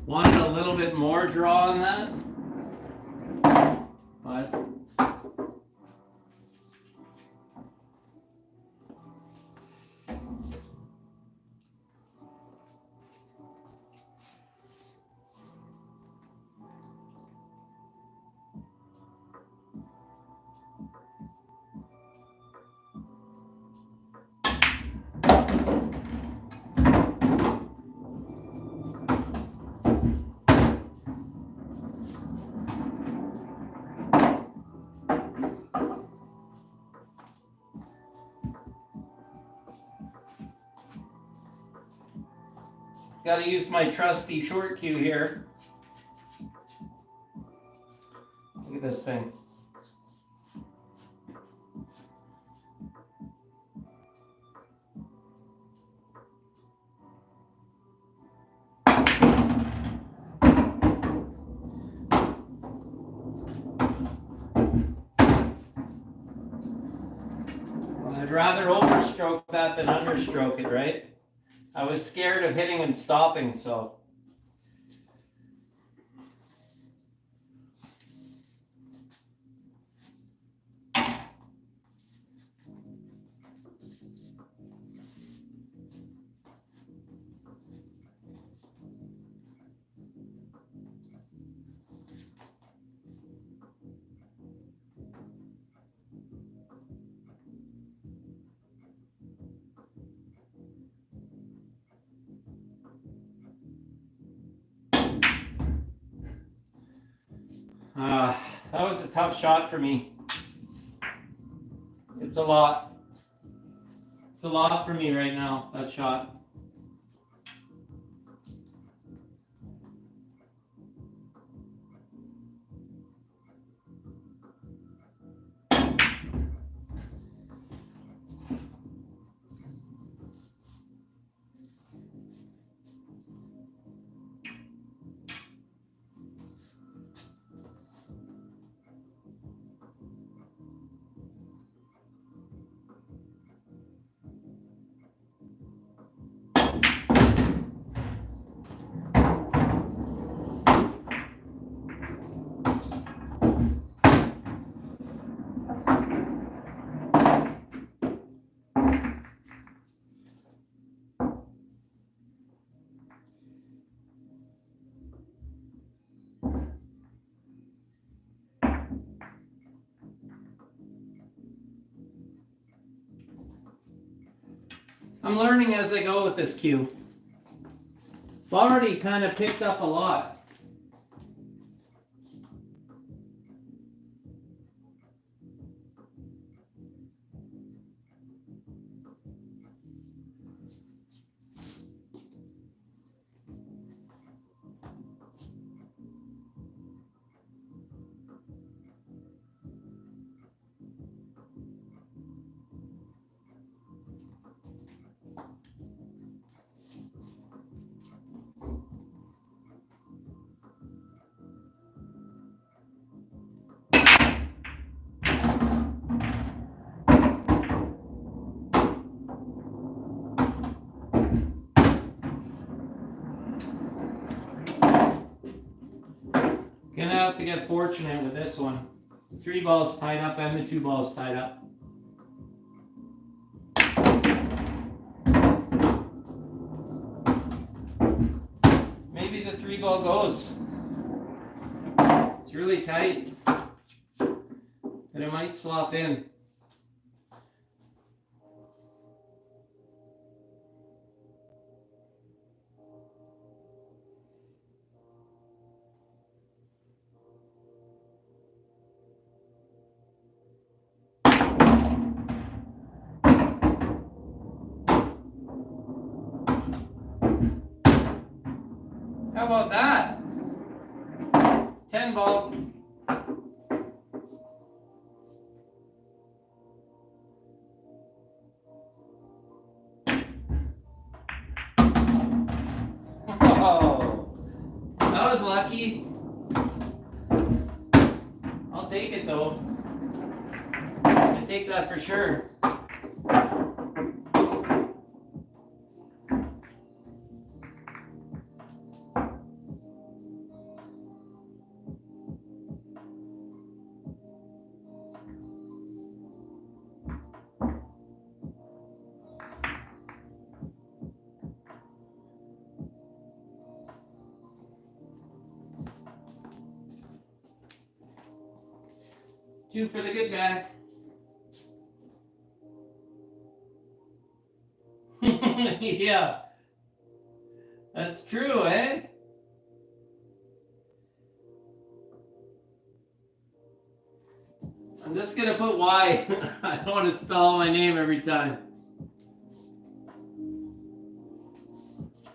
Wanted a little bit more draw on that, but got to use my trusty short cue here. Look at this thing. Well, I'd rather overstroke that than understroke it, right? I was scared of hitting and stopping, so. That was a tough shot for me. It's a lot. It's a lot for me right now, that shot. I'm learning as I go with this cue. I've already kind of picked up a lot. Gonna have to get fortunate with this one. 3 balls tied up and the 2 balls tied up. Maybe the 3 ball goes. It's really tight. But it might slop in. How about that? 10 ball. Oh, that was lucky. I'll take it though. I take that for sure. Two for the good guy. Yeah, that's true, eh? I'm just gonna put Y. I don't want to spell my name every time.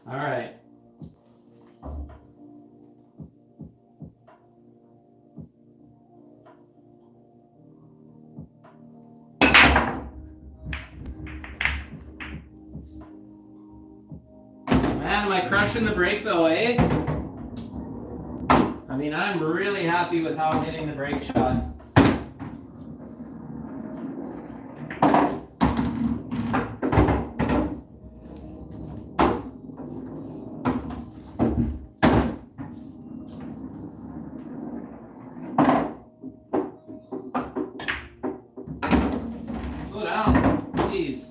All right. Man, am I crushing the break though, eh? I mean, I'm really happy with how I'm hitting the break shot. Slow down, please.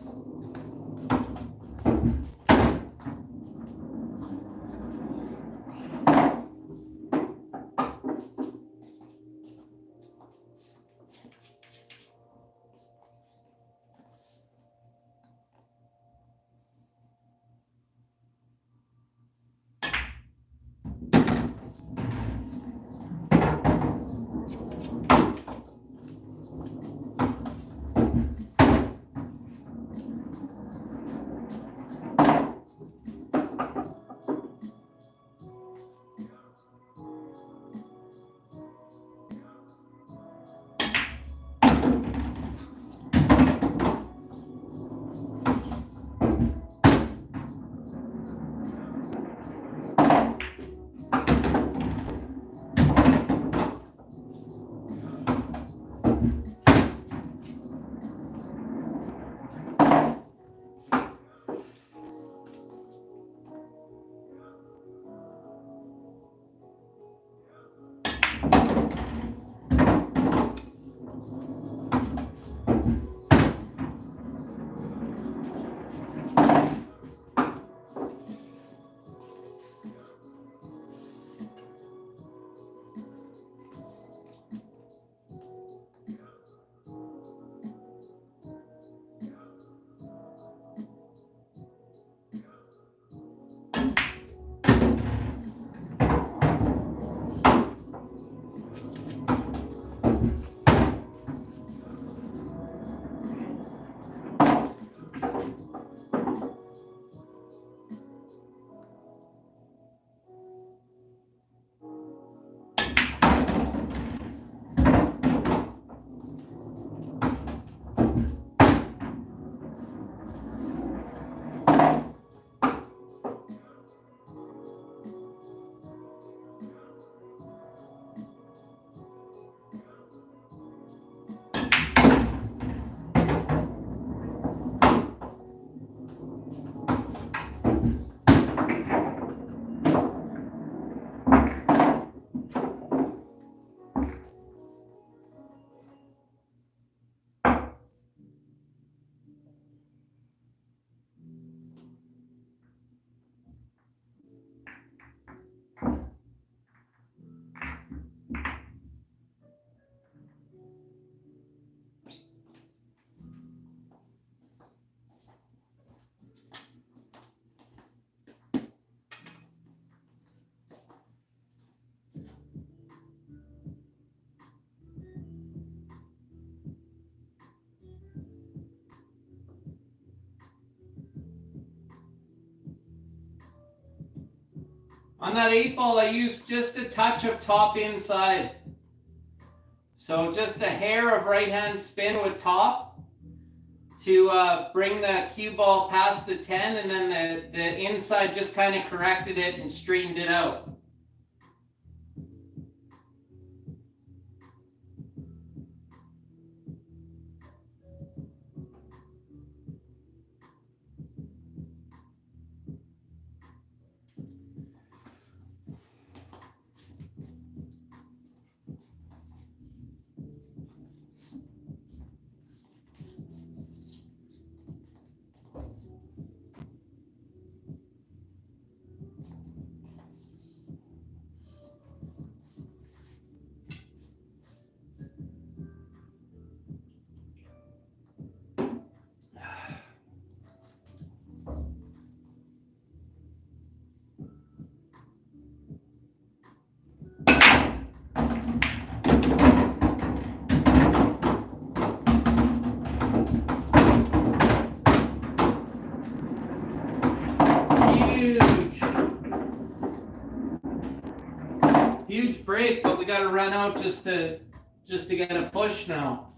On that 8-ball, I used just a touch of top inside. So just a hair of right-hand spin with top to bring the cue ball past the 10, and then the inside just kind of corrected it and straightened it out. Huge break, but we got to run out just to get a push now.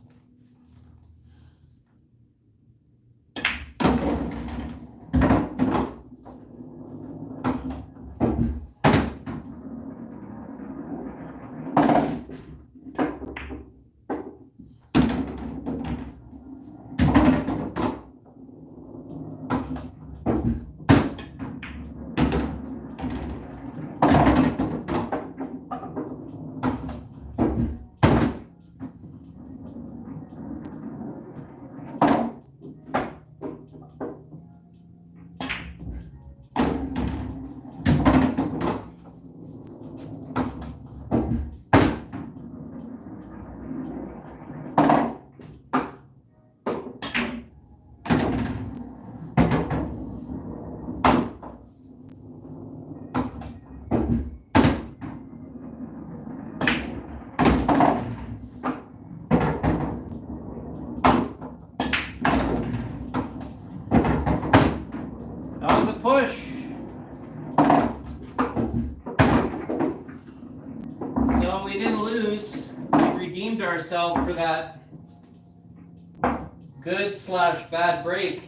That was a push. So we didn't lose. We redeemed ourselves for that good/bad break.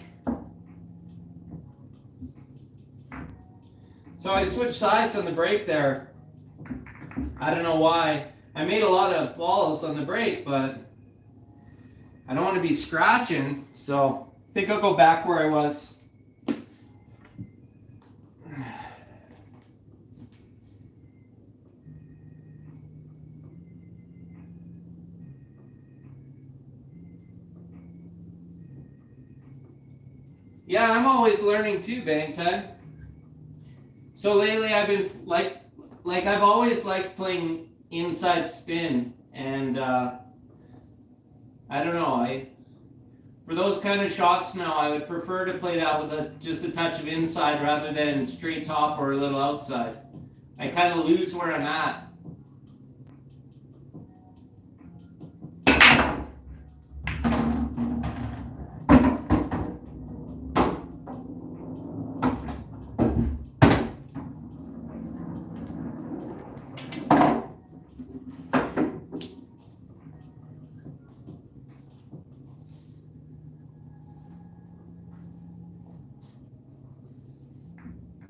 So I switched sides on the break there. I don't know why. I made a lot of balls on the break, but I don't want to be scratching, so I think I'll go back where I was. Yeah, I'm always learning too, Bangtan. So lately I've been like I've always liked playing inside spin, and I don't know, for those kind of shots now, I would prefer to play that with just a touch of inside rather than straight top or a little outside. I kind of lose where I'm at.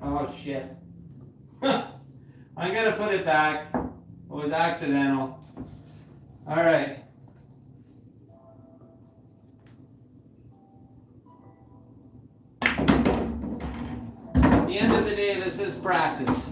Oh shit. I'm gonna put it back. It was accidental. Alright. At the end of the day, this is practice.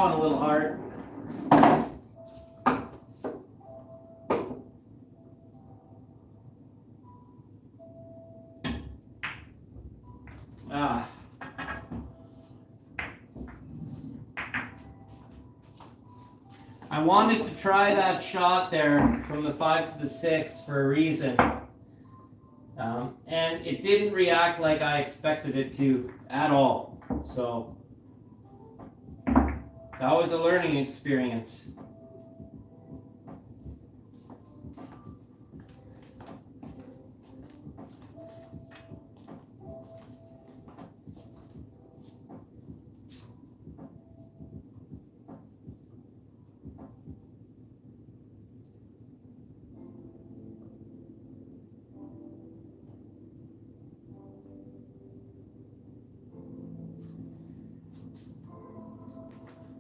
one a little hard. Ah. I wanted to try that shot there from the 5 to the 6 for a reason. And it didn't react like I expected it to at all. So that was a learning experience.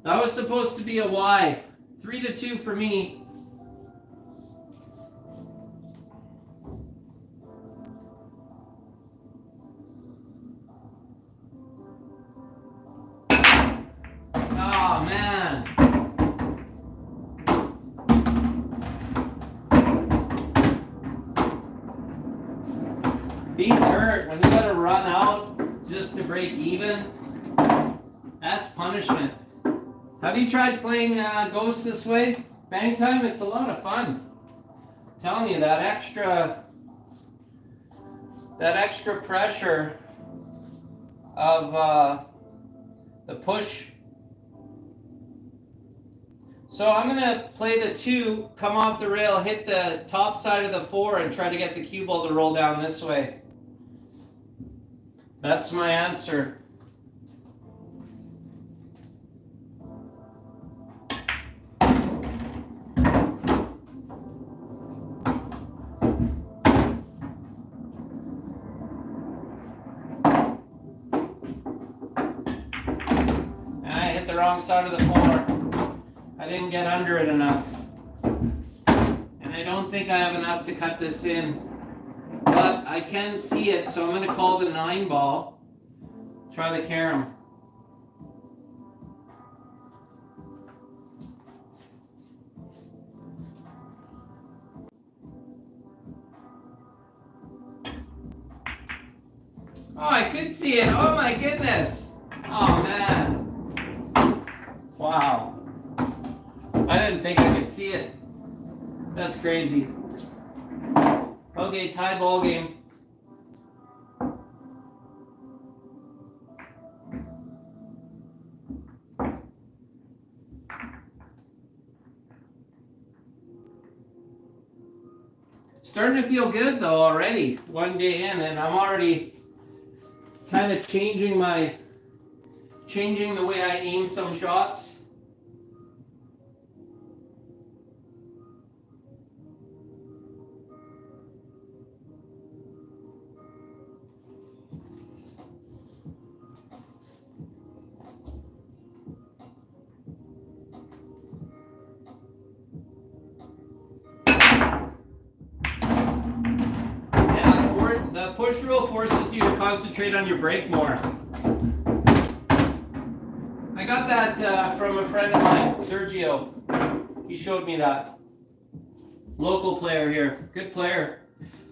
That was supposed to be a Y. 3 to 2 for me. Oh, man. These hurt. When you gotta run out just to break even, that's punishment. Have you tried playing Ghost this way? Bang time, it's a lot of fun. I'm telling you, that extra pressure of the push. So I'm gonna play the 2, come off the rail, hit the top side of the 4, and try to get the cue ball to roll down this way. That's my answer. The wrong side of the 4. I didn't get under it enough. And I don't think I have enough to cut this in. But I can see it, so I'm going to call the 9 ball. Try the carom. Oh, I could see it. Oh my goodness. Oh man. Wow. I didn't think I could see it. That's crazy. Okay, tie ball game. Starting to feel good though already. One day in, and I'm already kind of changing the way I aim some shots. The push rule forces you to concentrate on your break more. I got that from a friend of mine, Sergio. He showed me that. Local player here, good player.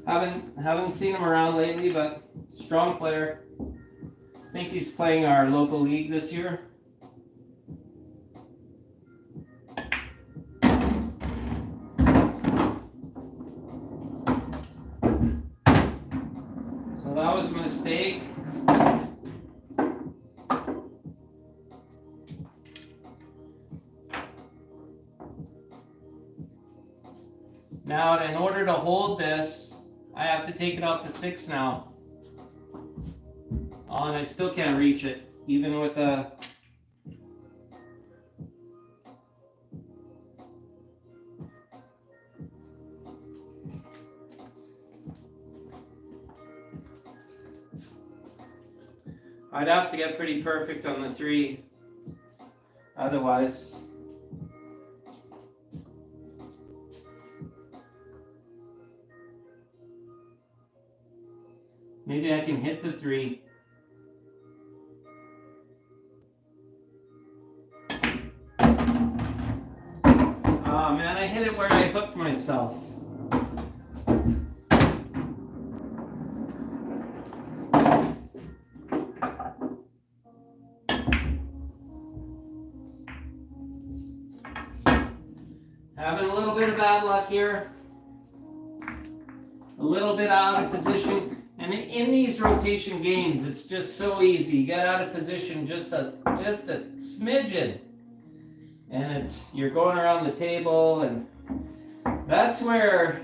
Haven't seen him around lately, but strong player. I think he's playing our local league this year. So that was a mistake. Now, in order to hold this, I have to take it off the 6 now. Oh, and I still can't reach it, even with a... I'd have to get pretty perfect on the 3, otherwise. Maybe I can hit the 3. hooked myself. Having a little bit of bad luck here. A little bit out of position. And in these rotation games, it's just so easy. You get out of position just a smidgen. And you're going around the table, and that's where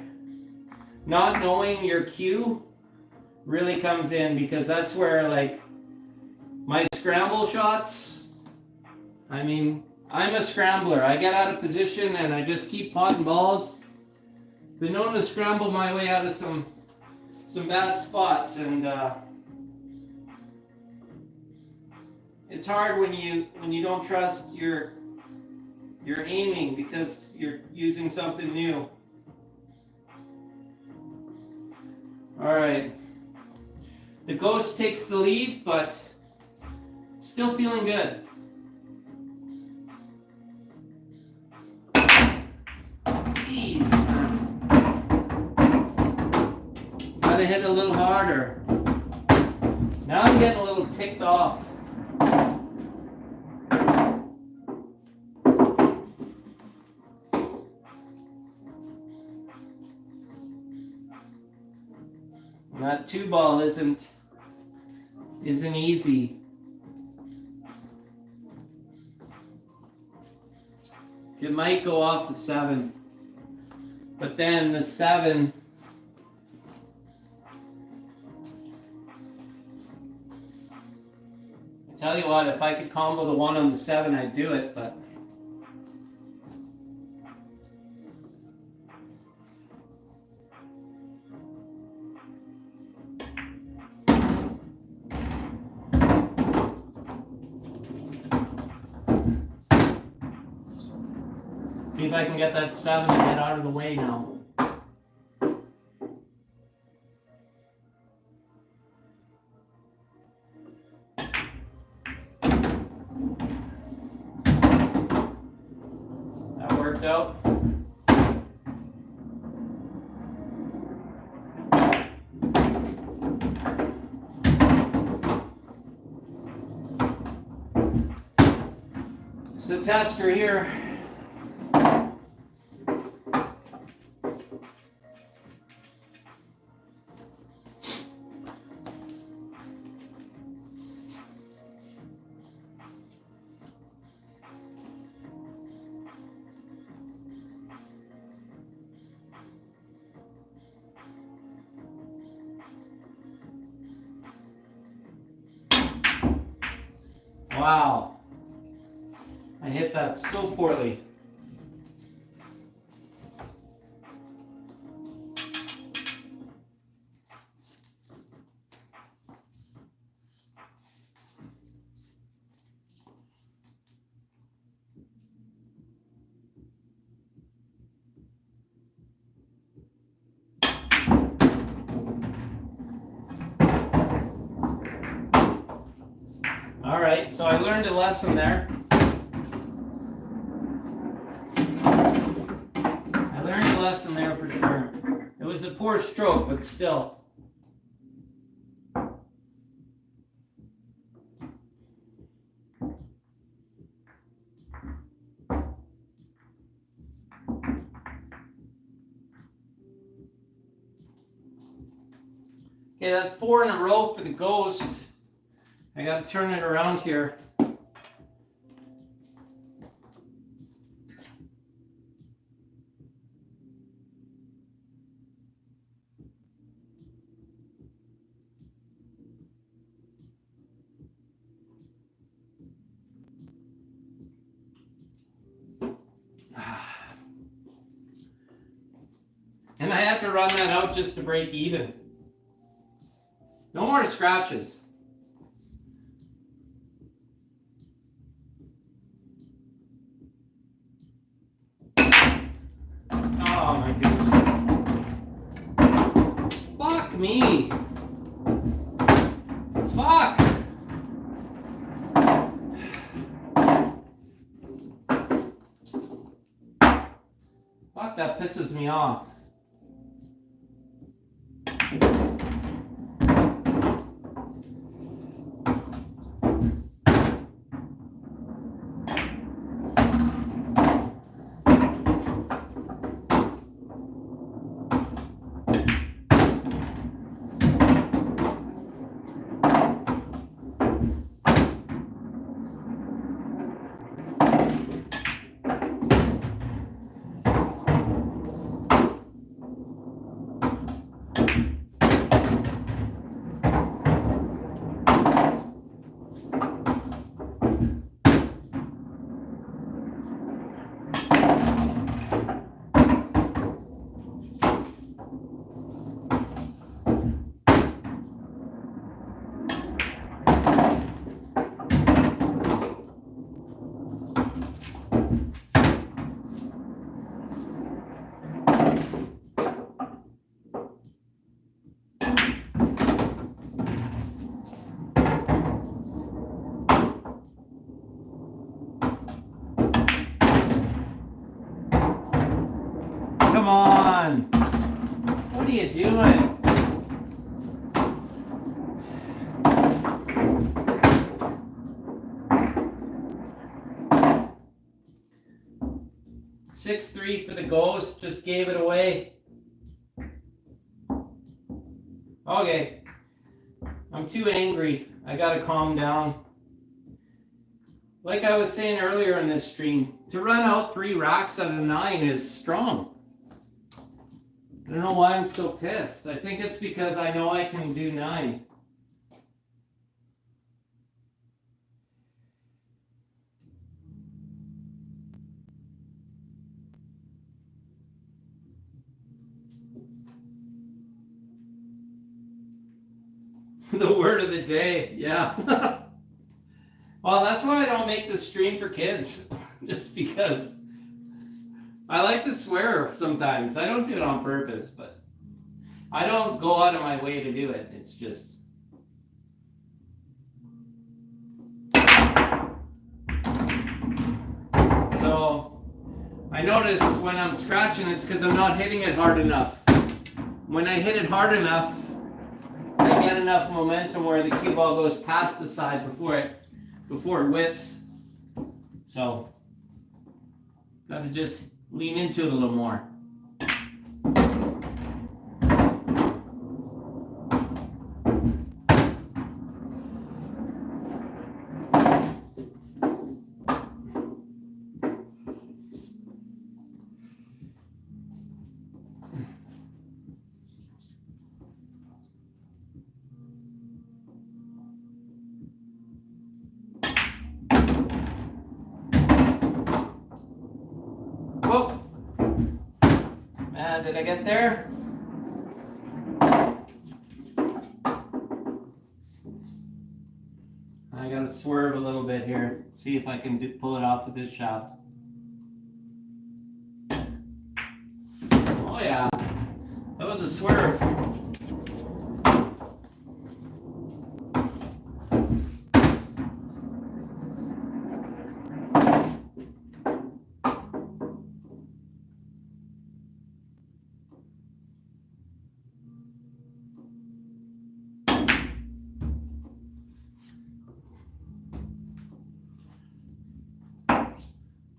not knowing your cue really comes in, because that's where, like, my scramble shots, I mean, I'm a scrambler. I get out of position and I just keep potting balls. Been known to scramble my way out of some bad spots, and it's hard when you don't trust your aiming because you're using something new. All right, the Ghost takes the lead, but still feeling good. Gotta hit a little harder. Now I'm getting a little ticked off. And that 2-ball isn't easy. It might go off the 7, but then the 7. Tell you what, if I could combo the 1 on the 7, I'd do it, but see if I can get that 7 and get out of the way now. Out. It's the tester here. Wow, I hit that so poorly. All right, so I learned a lesson there. I learned a lesson there for sure. It was a poor stroke, but still. Okay, that's 4 in a row for the Ghost. I got to turn it around here. And I had to run that out just to break even. No more scratches. Oh my goodness. Fuck me. Fuck. Fuck that that pisses me off. Come on. What are you doing? Six-3 for the Ghost. Just gave it away. Okay. I'm too angry. I gotta calm down. Like I was saying earlier in this stream, to run out 3 racks out of 9 is strong. I don't know why I'm so pissed. I think it's because I know I can do 9. The word of the day, yeah. Well, that's why I don't make this stream for kids. Just because I like to swear sometimes. I don't do it on purpose, but I don't go out of my way to do it. It's just... So, I notice when I'm scratching, it's because I'm not hitting it hard enough. When I hit it hard enough, I get enough momentum where the cue ball goes past the side before it whips. So, gotta just lean into it a little more. Whoa! Man, did I get there? I gotta swerve a little bit here. See if I can pull it off with this shaft. Oh yeah, that was a swerve.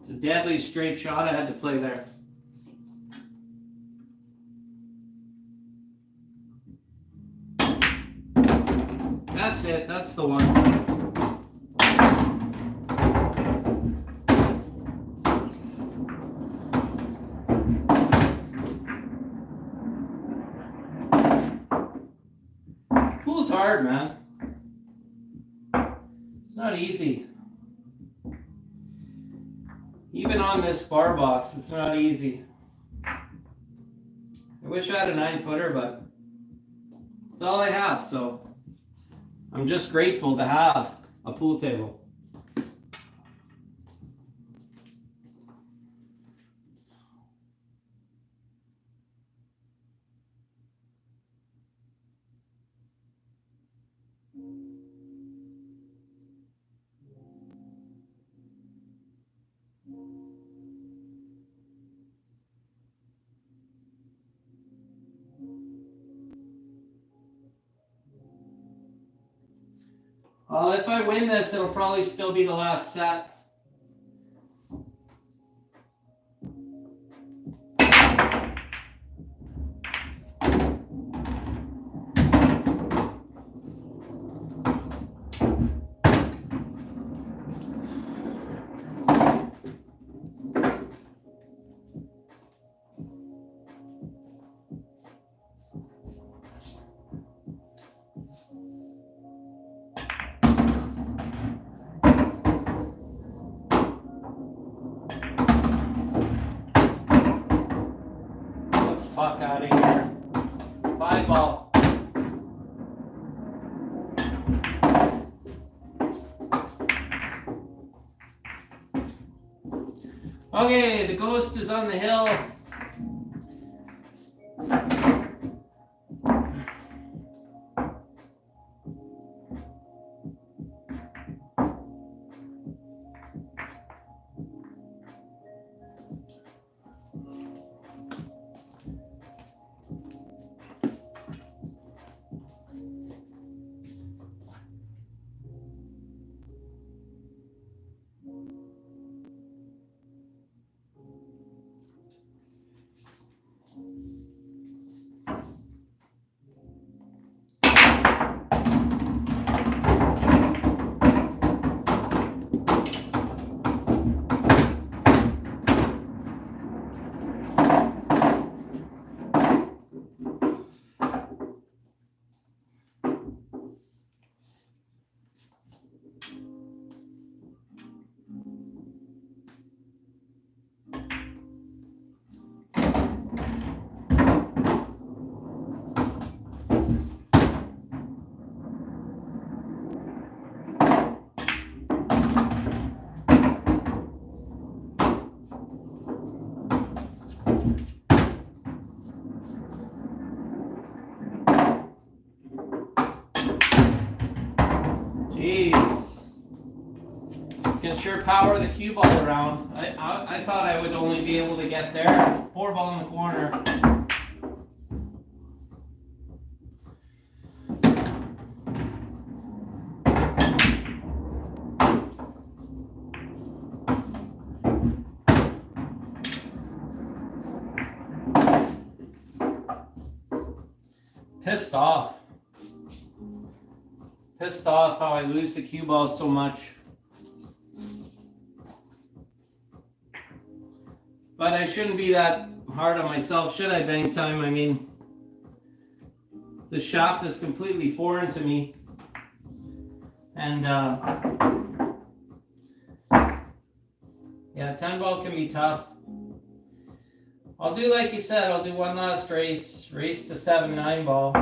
It's a deadly straight shot I had to play there. That's it, that's the one. Pool's hard, man. It's not easy. Even on this bar box, it's not easy. I wish I had a 9-footer, but it's all I have, so I'm just grateful to have a pool table. Well, if I win this, it'll probably still be the last set. Fuck out of here. 5-ball. Okay, the ghost is on the hill. Jeez. Can sure power the cue ball around. I thought I would only be able to get there. 4-ball in the corner. Pissed off. Pissed off how I lose the cue ball so much. But I shouldn't be that hard on myself, should I, Bang Time? I mean, the shaft is completely foreign to me. And, yeah, 10-ball can be tough. I'll do like you said, I'll do one last race. Race to 7-9 ball.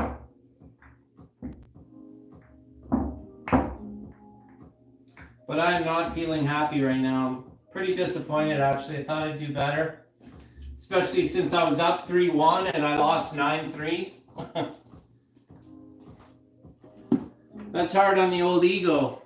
But I'm not feeling happy right now. I'm pretty disappointed, actually. I thought I'd do better. Especially since I was up 3-1 and I lost 9-3. That's hard on the old ego.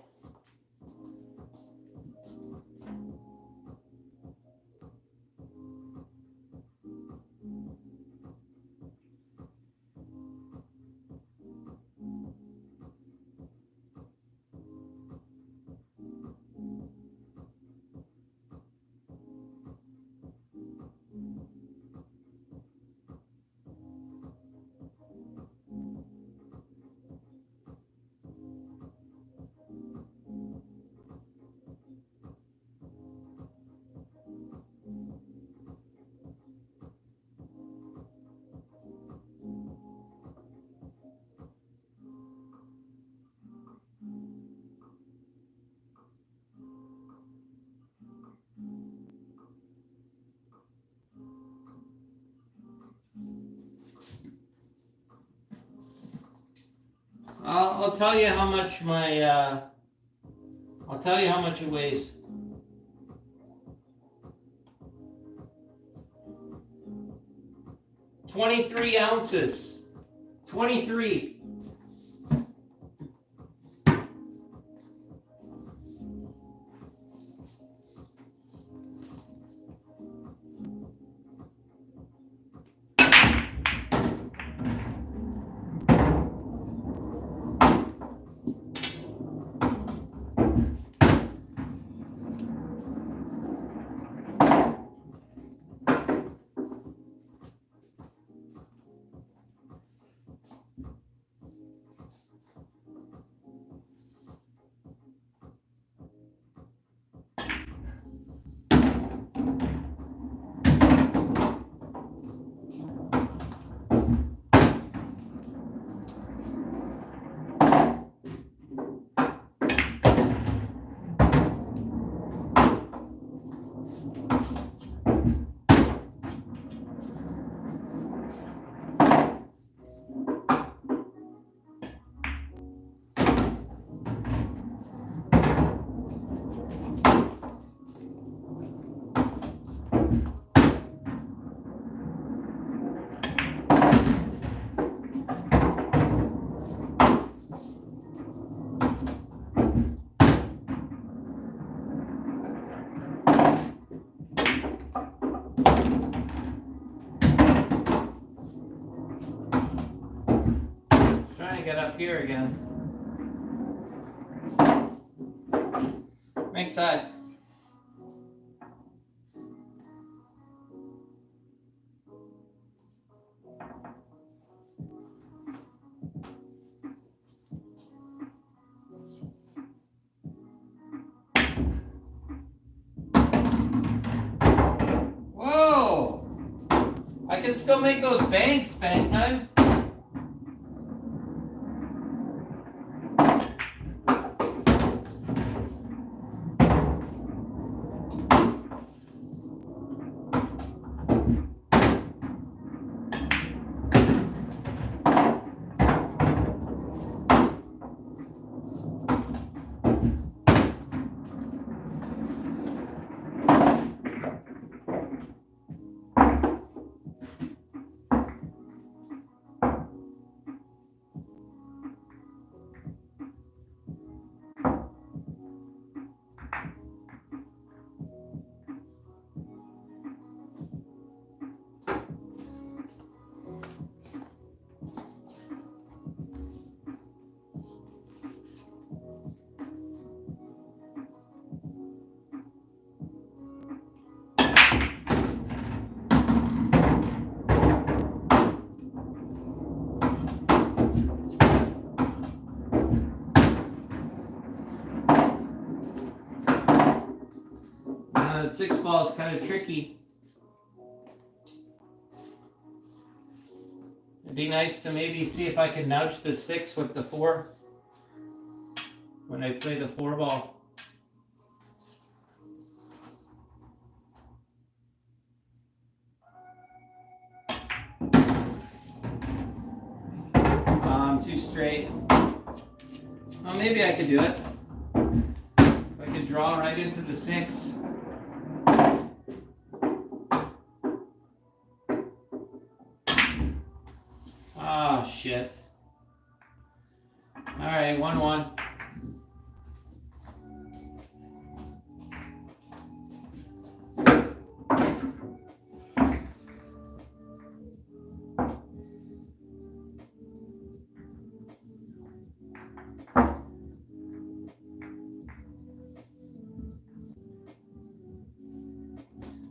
I'll tell you how much my I'll tell you how much it weighs. 23 ounces. 23. here again. Make size. Whoa! I can still make those banks, bang time. That 6 ball is kind of tricky. It'd be nice to maybe see if I can nudge the 6 with the 4 when I play the 4 ball. I'm too straight. Well, maybe I could do it. If I could draw right into the 6. Oh, shit. All right, 1-1.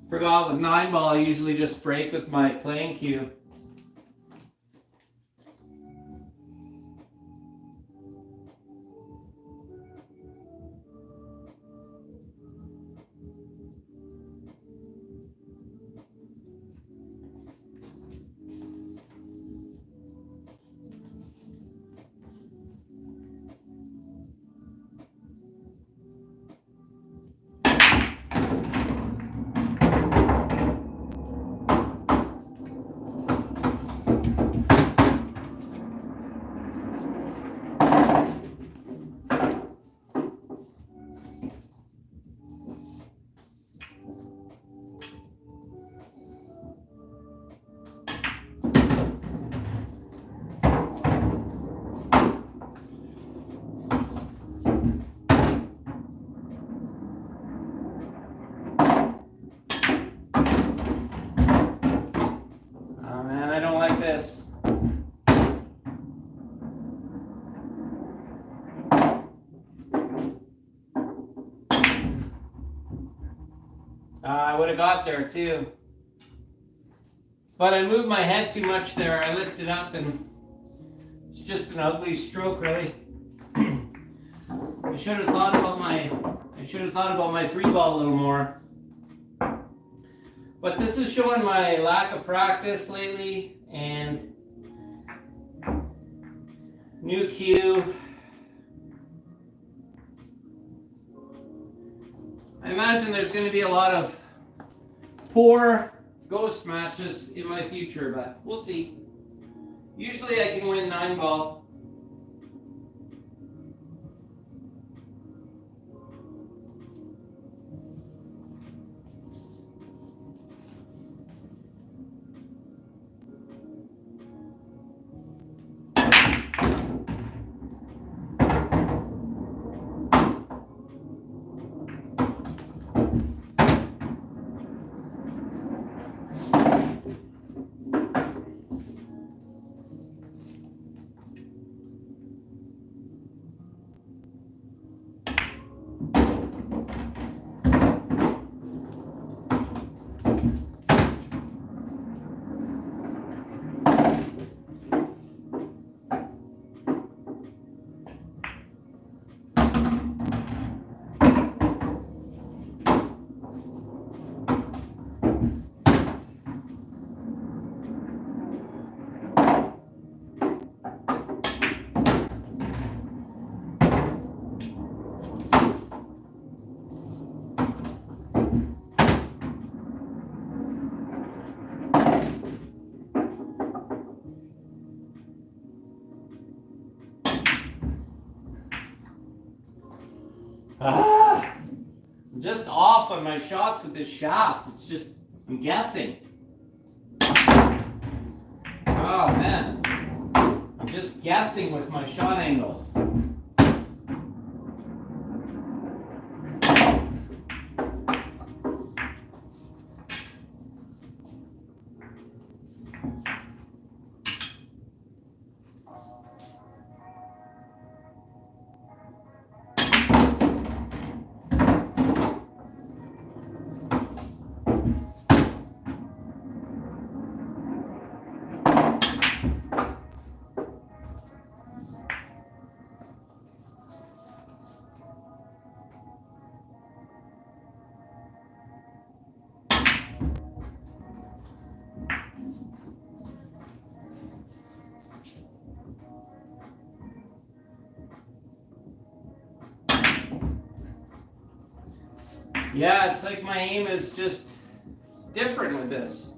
Forgot with 9 ball, I usually just break with my playing cue. This. I would have got there too. But I moved my head too much there. I lifted up and it's just an ugly stroke, really. I should have thought about my 3 ball a little more. But this is showing my lack of practice lately and new cue. I imagine there's going to be a lot of poor ghost matches in my future, but we'll see. Usually I can win 9 ball. I'm just off on my shots with this shaft. It's just, I'm guessing. Oh man, I'm just guessing with my shot angle. Yeah, it's like my aim is just, it's different with this.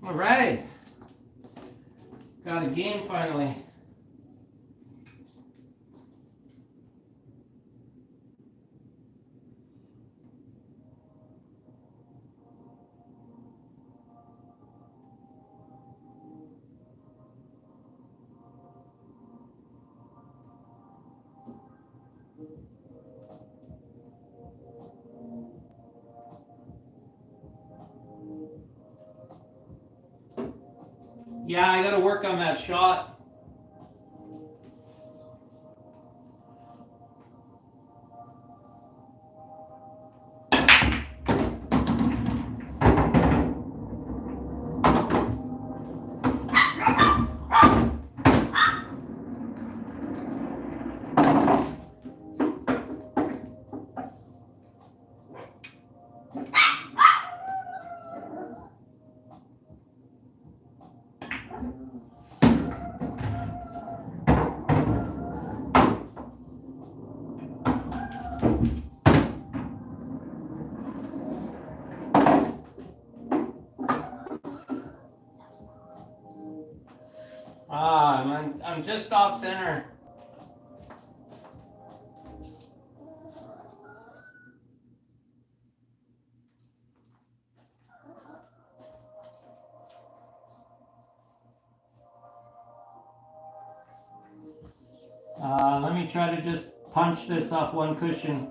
All right, got a game finally. Yeah, I got to work on that shot. I'm just off center. Let me try to just punch this off one cushion.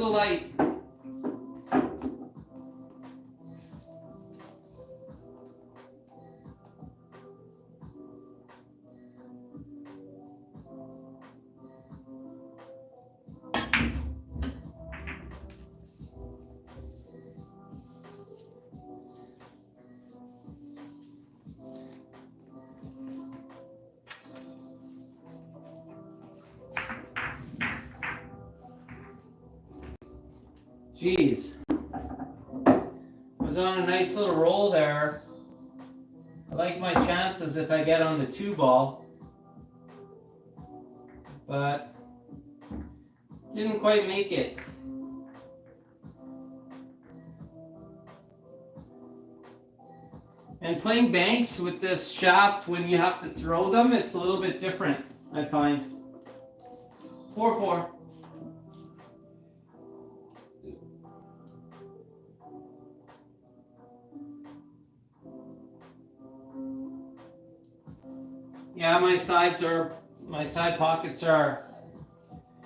little light. Jeez. I was on a nice little roll there. I like my chances if I get on the 2-ball. But didn't quite make it. And playing banks with this shaft, when you have to throw them, it's a little bit different, I find. 4-4. Yeah, my side pockets are,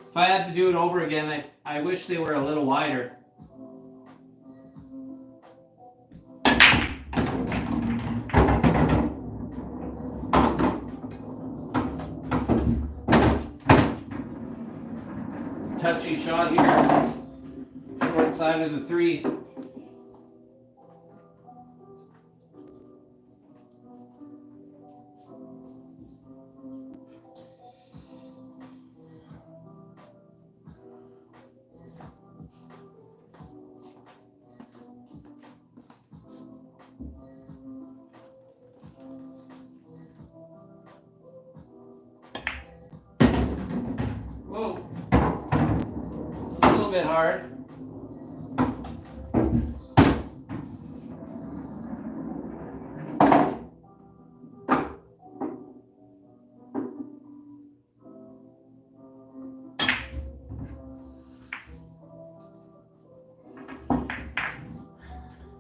if I had to do it over again, I wish they were a little wider. Touchy shot here, short side of the 3. Whoa, it's a little bit hard.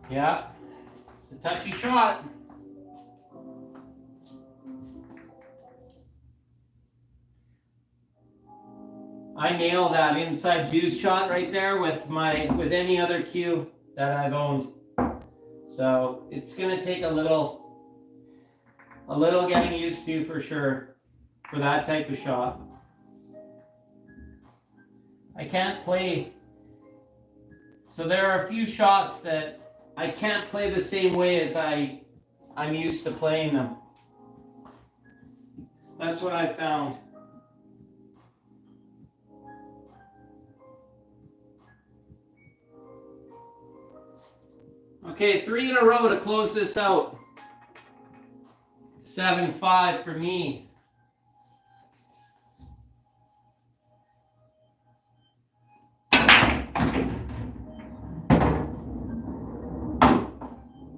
Yeah, it's a touchy shot. I nail that inside juice shot right there with any other cue that I've owned. So it's gonna take a little getting used to for sure for that type of shot. I can't play. So there are a few shots that I can't play the same way as I'm used to playing them. That's what I found. Okay, 3 in a row to close this out. 7-5 for me.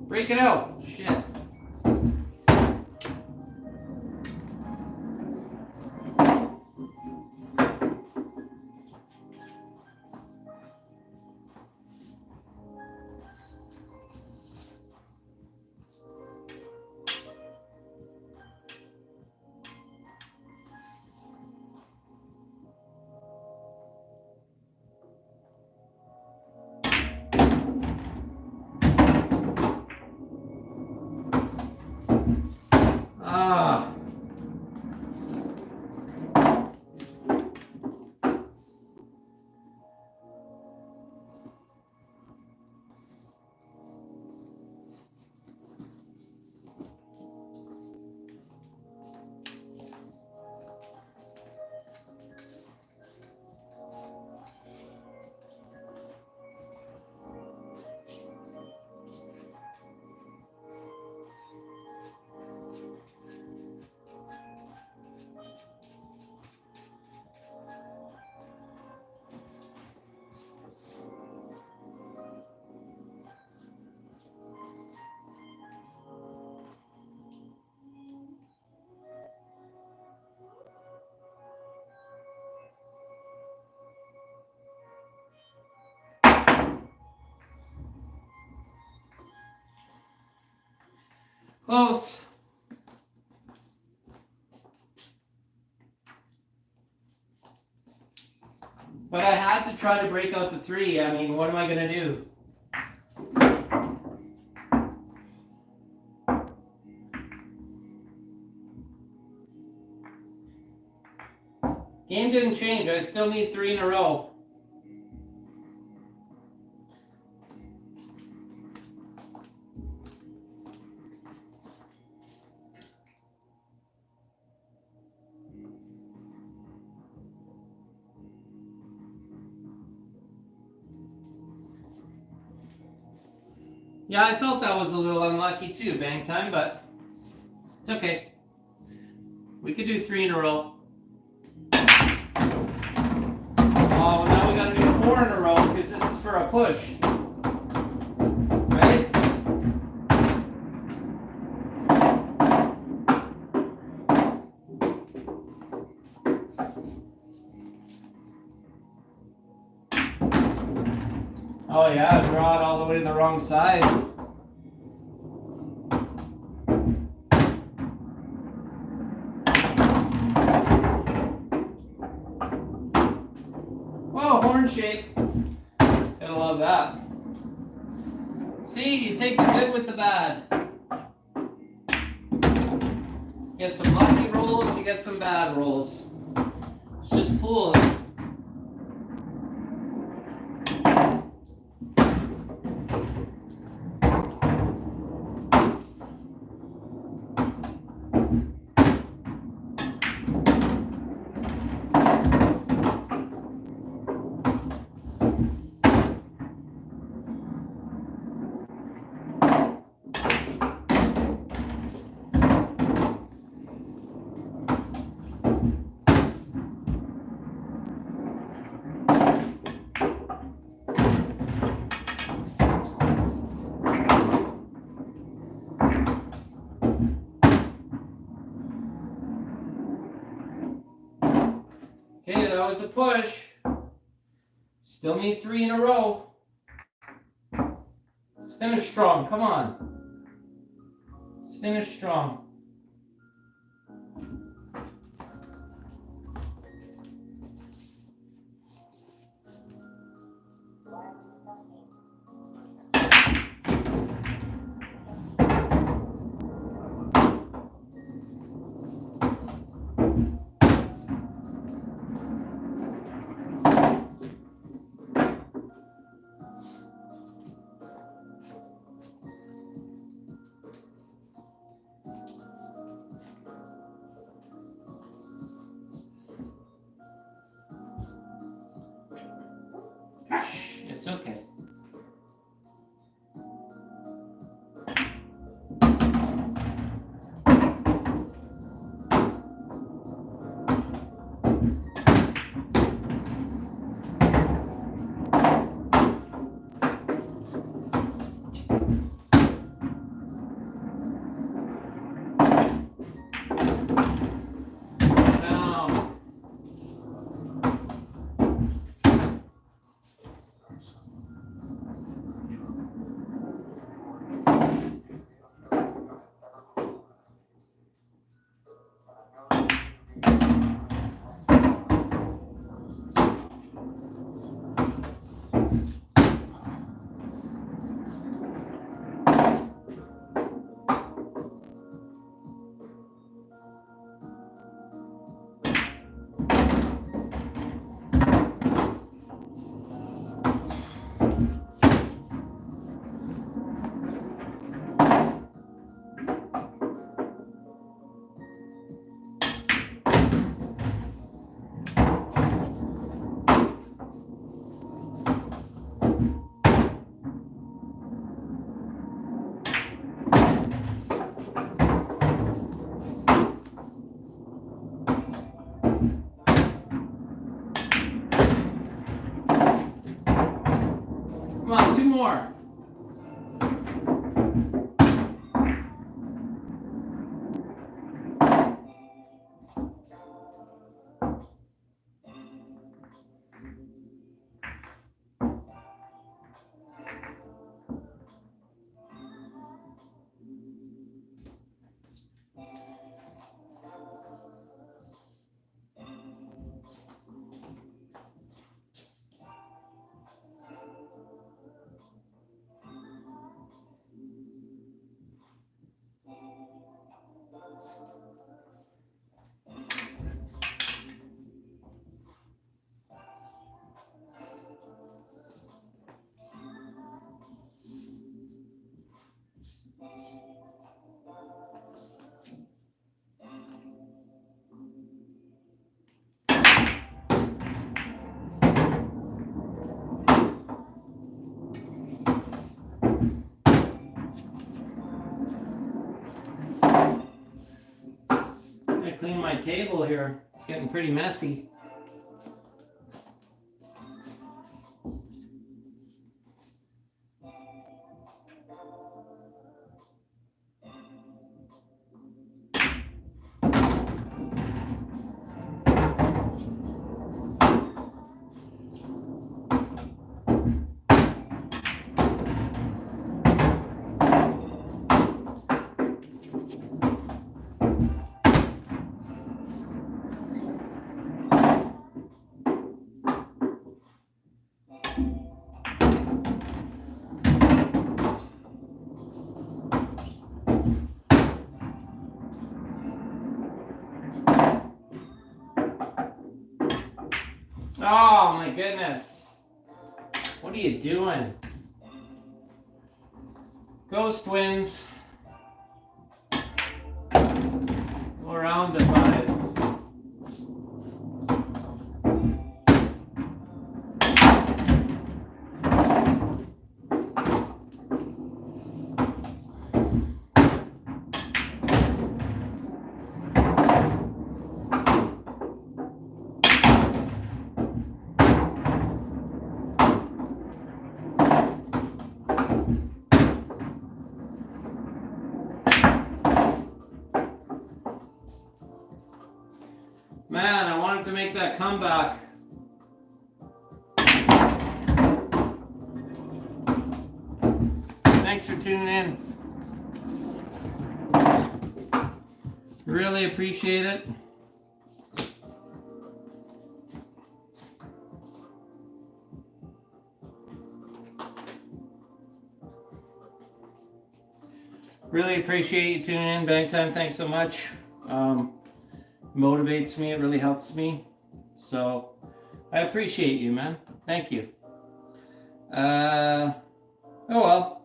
Break it out. Shit. Ah. Close. But I had to try to break out the 3. I mean, what am I going to do? Game didn't change. I still need 3 in a row. Yeah, I felt that was a little unlucky too, bang time, but it's okay. We could do 3 in a row. Oh, now we gotta do 4 in a row because this is for a push. Right? Oh yeah, draw it all the way to the wrong side. Whoa, horn shake. Gotta love that. See, you take the good with the bad. Get some lucky rolls, you get some bad rolls. It's just pool. Okay, that was a push. Still need 3 in a row. Let's finish strong. Come on. Let's finish strong. It's okay. clean my table here. It's getting pretty messy. Oh my goodness. What are you doing? Ghost wins. Go around the 5. Man, I wanted to make that comeback. Thanks for tuning in. Really appreciate it. Really appreciate you tuning in. Bang Time, thanks so much. Motivates me, it really helps me. So I appreciate you, man. Thank you. Oh well.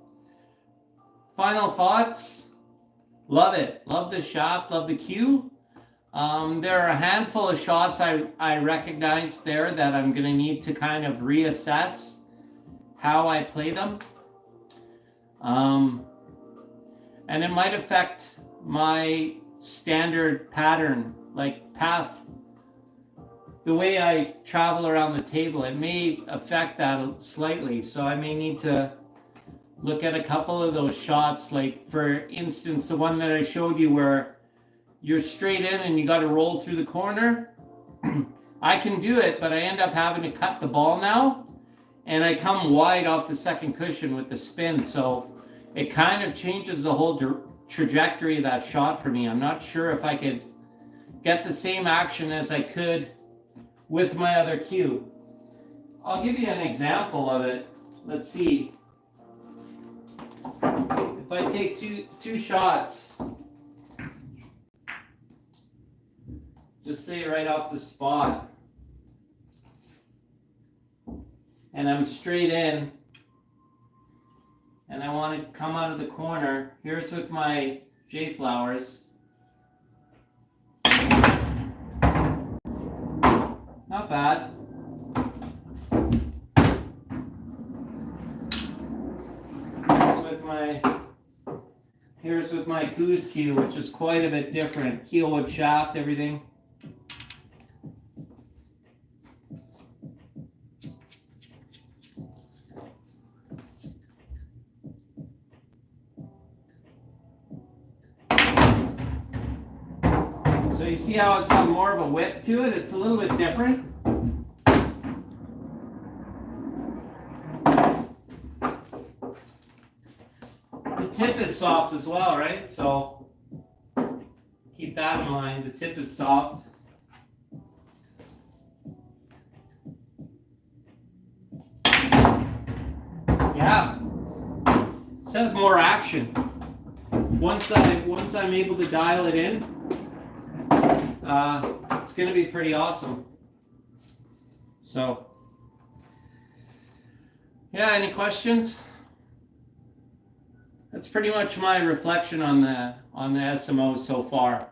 Final thoughts. Love it. Love the shaft, love the cue. There are a handful of shots I recognize there that I'm going to need to kind of reassess how I play them. And it might affect my standard pattern, like path, the way I travel around the table. It may affect that slightly, so I may need to look at a couple of those shots, like for instance the one that I showed you where you're straight in and you got to roll through the corner. I can do it, but I end up having to cut the ball now, and I come wide off the second cushion with the spin, so it kind of changes the whole trajectory of that shot for me. I'm not sure if I could get the same action as I could with my other cue. I'll give you an example of it. Let's see. If I take two shots, just say right off the spot, and I'm straight in, and I want to come out of the corner. Here's with my Jflowers. Not bad. Here's with my Coos cue, which is quite a bit different. Keel whip shaft, everything. So you see how it's got more of a whip to it? It's a little bit different. The tip is soft as well, right? So keep that in mind. The tip is soft. Yeah. This has more action. Once I'm able to dial it in, it's going to be pretty awesome. So, yeah, any questions? That's pretty much my reflection on the SMO so far.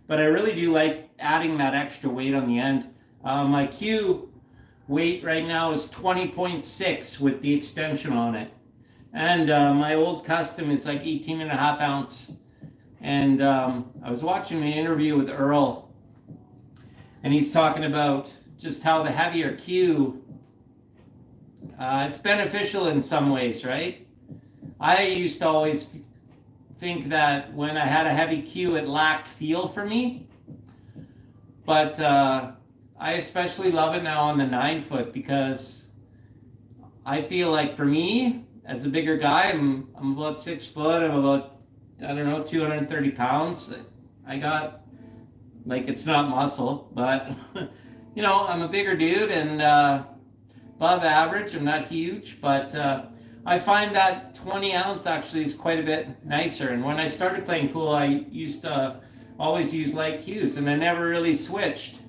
But I really do like adding that extra weight on the end. My cue weight right now is 20.6 with the extension on it. And my old custom is like 18.5 ounce And I was watching an interview with Earl, and he's talking about just how the heavier cue, it's beneficial in some ways, right? I used to always think that when I had a heavy cue, it lacked feel for me. But I especially love it now on the 9-foot, because I feel like for me, as a bigger guy, I'm about 6 foot, I'm about, I don't know, 230 pounds. I got, like, it's not muscle, but, you know, I'm a bigger dude and above average. I'm not huge, but I find that 20 ounce actually is quite a bit nicer. And when I started playing pool, I used to always use light cues, and I never really switched.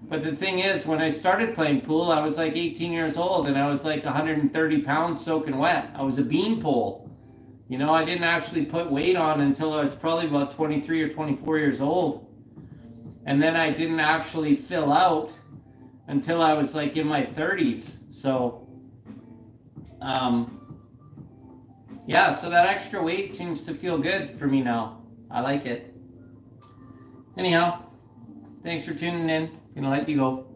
But the thing is, when I started playing pool, I was like 18 years old, and I was like 130 pounds soaking wet. I was a beanpole. You know, I didn't actually put weight on until I was probably about 23 or 24 years old. And then I didn't actually fill out until I was like in my 30s. So, yeah, so that extra weight seems to feel good for me now. I like it. Anyhow, thanks for tuning in. Gonna let you go.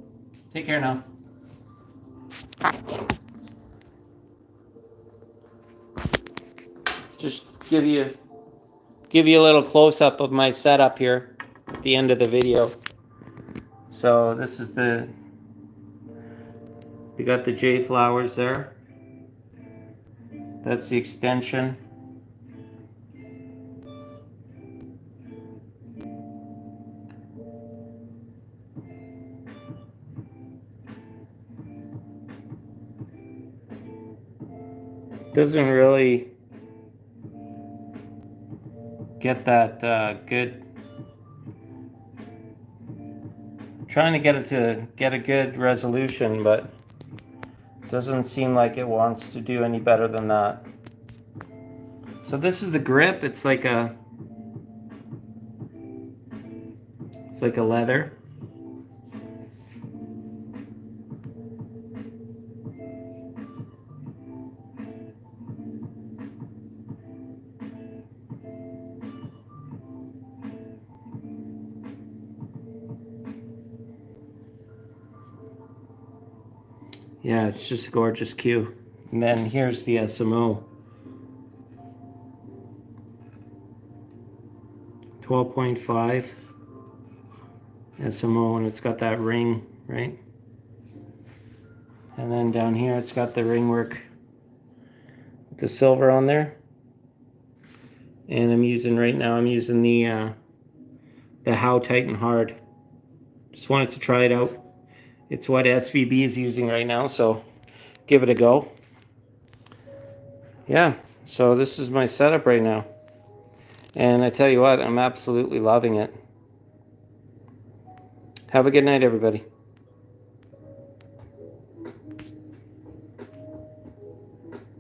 Take care now. Just give you a little close-up of my setup here at the end of the video. So this is we got the Jflowers there. That's the extension. Doesn't really get that good. I'm trying to get it to get a good resolution, but it doesn't seem like it wants to do any better than that. So this is the grip. It's like a leather. Yeah, it's just a gorgeous cue. And then here's the SMO. 12.5 SMO, and it's got that ring, right? And then down here it's got the ring work with the silver on there. And I'm using the How Tight Hard. Just wanted to try it out. It's what SVB is using right now, so give it a go. Yeah, so this is my setup right now. And I tell you what, I'm absolutely loving it. Have a good night, everybody.